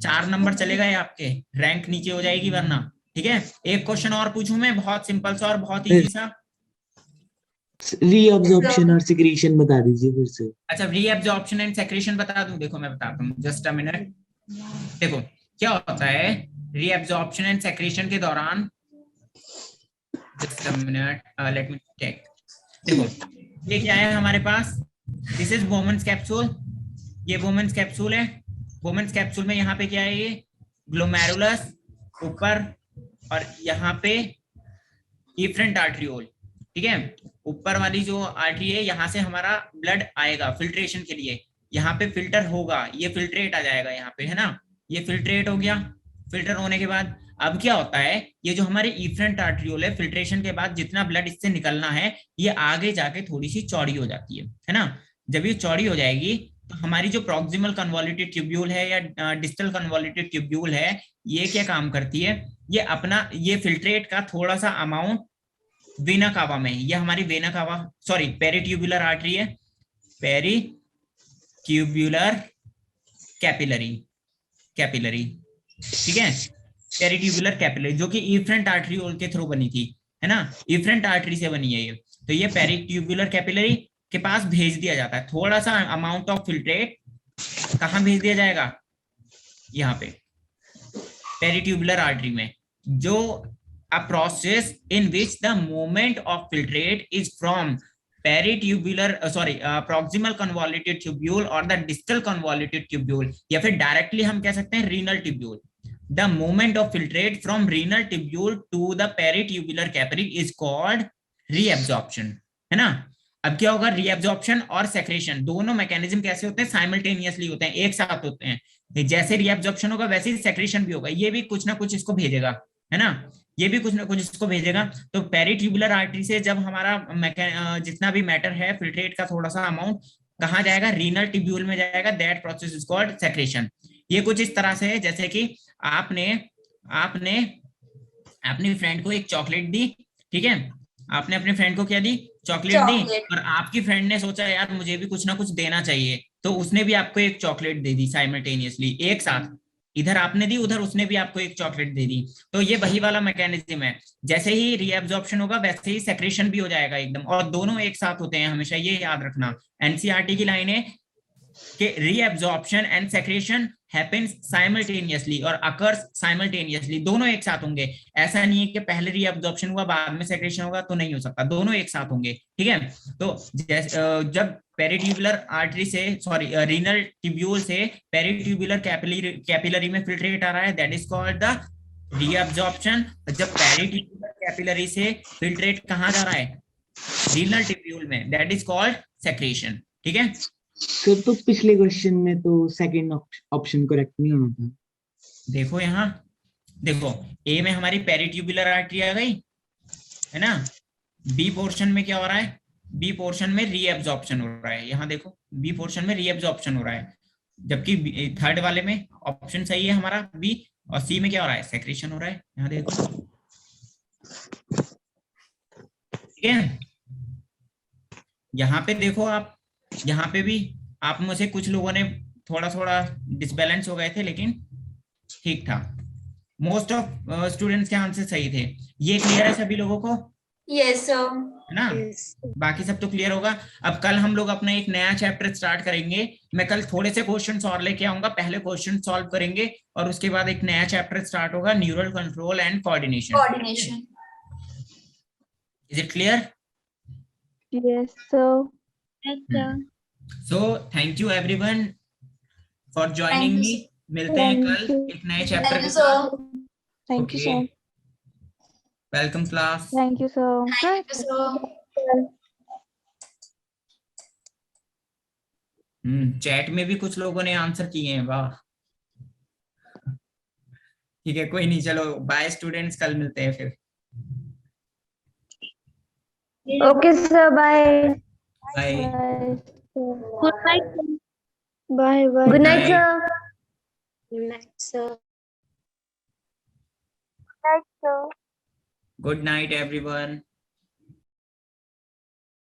4 नंबर चले गए आपके, रैंक नीचे हो जाएगी वरना, ठीक है। एक क्वेश्चन और पूछूं मैं, बहुत सिंपल सा और बहुत इजी सा। रीअब्जॉर्प्शन और सेक्रेशन बता दीजिए फिर से। अच्छा, रीअब्जॉर्प्शन एंड सेक्रेशन बता दूं? देखो मैं बताता हूँ, जस्ट अ मिनट। देखो क्या होता है रीअब्जॉर्प्शन एंड सेक्रेशन के दौरान, just a minute, let me check. देखो ये क्या है हमारे पास? This is Bowman's capsule. ये बोमन्स कैप्सूल है। बोमन्स कैप्सूल में यहाँ पे क्या है? ये ग्लोमेरुलस ऊपर, और यहाँ पे इफरेंट आर्टरियोल, ठीक है। ऊपर वाली जो आर्टरी है, यहाँ से हमारा ब्लड आएगा फिल्ट्रेशन के लिए, यहाँ पे फिल्टर होगा, ये फिल्ट्रेट आ जाएगा यहाँ पे, है ना। ये फिल्ट्रेट हो गया। फिल्टर होने के बाद अब क्या होता है? ये जो हमारे इफरेंट आर्टरियोल है, फिल्ट्रेशन के बाद जितना ब्लड इससे निकलना है, ये आगे जाके थोड़ी सी चौड़ी हो जाती है ना। जब ये चौड़ी हो जाएगी तो हमारी जो प्रॉक्सिमल कन्वोल्यूटिव ट्यूब्यूल है या डिस्टल कन्वोल्यूटिव ट्यूब्यूल है, ये क्या काम करती है? ये अपना ये फिल्ट्रेट का थोड़ा सा अमाउंट वेना कावा में, ये हमारी vena cava, sorry peritubular artery है, पेरीट्यूबुलर कैपिलरी, ठीक है। पेरीट्यूबुलर कैपिलरी जो कि इफरेंट आर्टरियोल के थ्रू बनी थी, है ना, इफरेंट आर्टरी से बनी है ये, तो ये पेरिट्यूबुलर कैपिलरी के पास भेज दिया जाता है। थोड़ा सा अमाउंट ऑफ फिल्ट्रेट कहाँ भेज दिया जाएगा, यहाँ पे पेरिट्यूबुलर आर्टरी में, जो a process in which the movement of filtrate is from proximal convoluted tubule or the distal convoluted tubule, या फिर डायरेक्टली हम कह सकते हैं renal tubule. The movement of filtrate from renal tubule to the peritubular capillary is called reabsorption, है ना। अब क्या होगा, रीएब्जॉर्प्शन और सेक्रेशन दोनों मैकेनिज्म कैसे होते हैं, साइमल्टेनियसली होते हैं, एक साथ होते हैं। जैसे रीएब्जॉर्प्शन होगा वैसे ही सेक्रेशन भी होगा, ये भी कुछ ना कुछ इसको भेजेगा, है ना, ये भी कुछ ना कुछ इसको भेजेगा। तो पेरिट्यूबुलर आर्टरी से जब हमारा जितना भी मैटर है फिल्ट्रेट का थोड़ा सा अमाउंट कहाँ जाएगा, रीनल ट्यूब्यूल में जाएगा, that process is called secretion. ये कुछ इस तरह से है जैसे कि आपने अपनी फ्रेंड को एक चॉकलेट दी, ठीक है, आपने अपने फ्रेंड को क्या दी, चॉकलेट दी, और आपकी फ्रेंड ने सोचा यार मुझे भी कुछ ना कुछ देना चाहिए, तो उसने भी आपको एक चॉकलेट दे दी साइमल्टेनियसली, एक साथ, इधर आपने दी उधर उसने भी आपको एक चॉकलेट दे दी। तो ये वही वाला मैकेनिज्म है, जैसे ही रीएब्जॉर्प्शन होगा वैसे ही सेक्रेशन भी हो जाएगा एकदम, और दोनों एक साथ होते हैं, हमेशा ये याद रखना। एनसीईआरटी की लाइन है कि reabsorption and secretion happens simultaneously और अकर्स साइमल्टेनियसली, दोनों एक साथ होंगे। ऐसा नहीं है कि पहले रीएब्जॉर्प्शन हुआ बाद में सेक्रेशन होगा, तो नहीं हो सकता, दोनों एक साथ होंगे, ठीक है। तो जब पेरिट्यूबुलर आर्टरी से रीनल ट्यूब्यूल से पेरिट्यूबुलर कैपिलरी में फिल्ट्रेट आ रहा है, that is called the reabsorption. जब पेरिट्यूबुलर कैपिलरी से फिल्ट्रेट कहाँ जा रहा है, रीनल ट्यूब्यूल में, दैट इज कॉल्ड सेक्रेशन, ठीक है। सर तो पिछले क्वेश्चन में तो सेकंड ऑप्शन करेक्ट नहीं होना था। देखो यहाँ देखो, ए में हमारी पेरिट्यूबुलर आर्टरी आ गई, है ना, बी पोर्शन में क्या हो रहा है, बी पोर्शन में रीएब्जॉर्प्शन हो रहा है, यहाँ देखो बी पोर्शन में रीएब्जॉर्प्शन हो रहा है, जबकि थर्ड वाले में ऑप्शन सही है हमारा बी, और सी में क्या हो रहा है, सेक्रेशन हो रहा है, यहाँ देखो, ठीक है। यहाँ पे देखो आप, यहाँ पे भी आप में से कुछ लोगों ने थोड़ा डिसबैलेंस हो गए थे, लेकिन ठीक था, मोस्ट ऑफ स्टूडेंट्स के आंसर सही थे। ये क्लियर है सभी लोगों को? Yes sir. है ना, बाकी सब तो क्लियर होगा। अब कल हम लोग अपना एक नया चैप्टर स्टार्ट करेंगे, मैं कल थोड़े से क्वेश्चंस और लेके आऊंगा, पहले क्वेश्चन सॉल्व करेंगे और उसके बाद एक नया चैप्टर स्टार्ट होगा, neural control and coordination. Is it clear? Yes, sir. So thank you everyone for joining me. मिलते हैं कल एक नए चैप्टर के साथ। Thank you, sir. Welcome class. Thank you, sir. Thank you, sir. Chat में भी कुछ लोगों ने आंसर किए हैं, वाह, ठीक है, कोई नहीं, चलो बाय स्टूडेंट्स, कल मिलते हैं फिर। Okay, sir. Bye. Bye. Good night. Bye. Bye. Good night, sir. Good night, sir. Good night, sir. Good night everyone.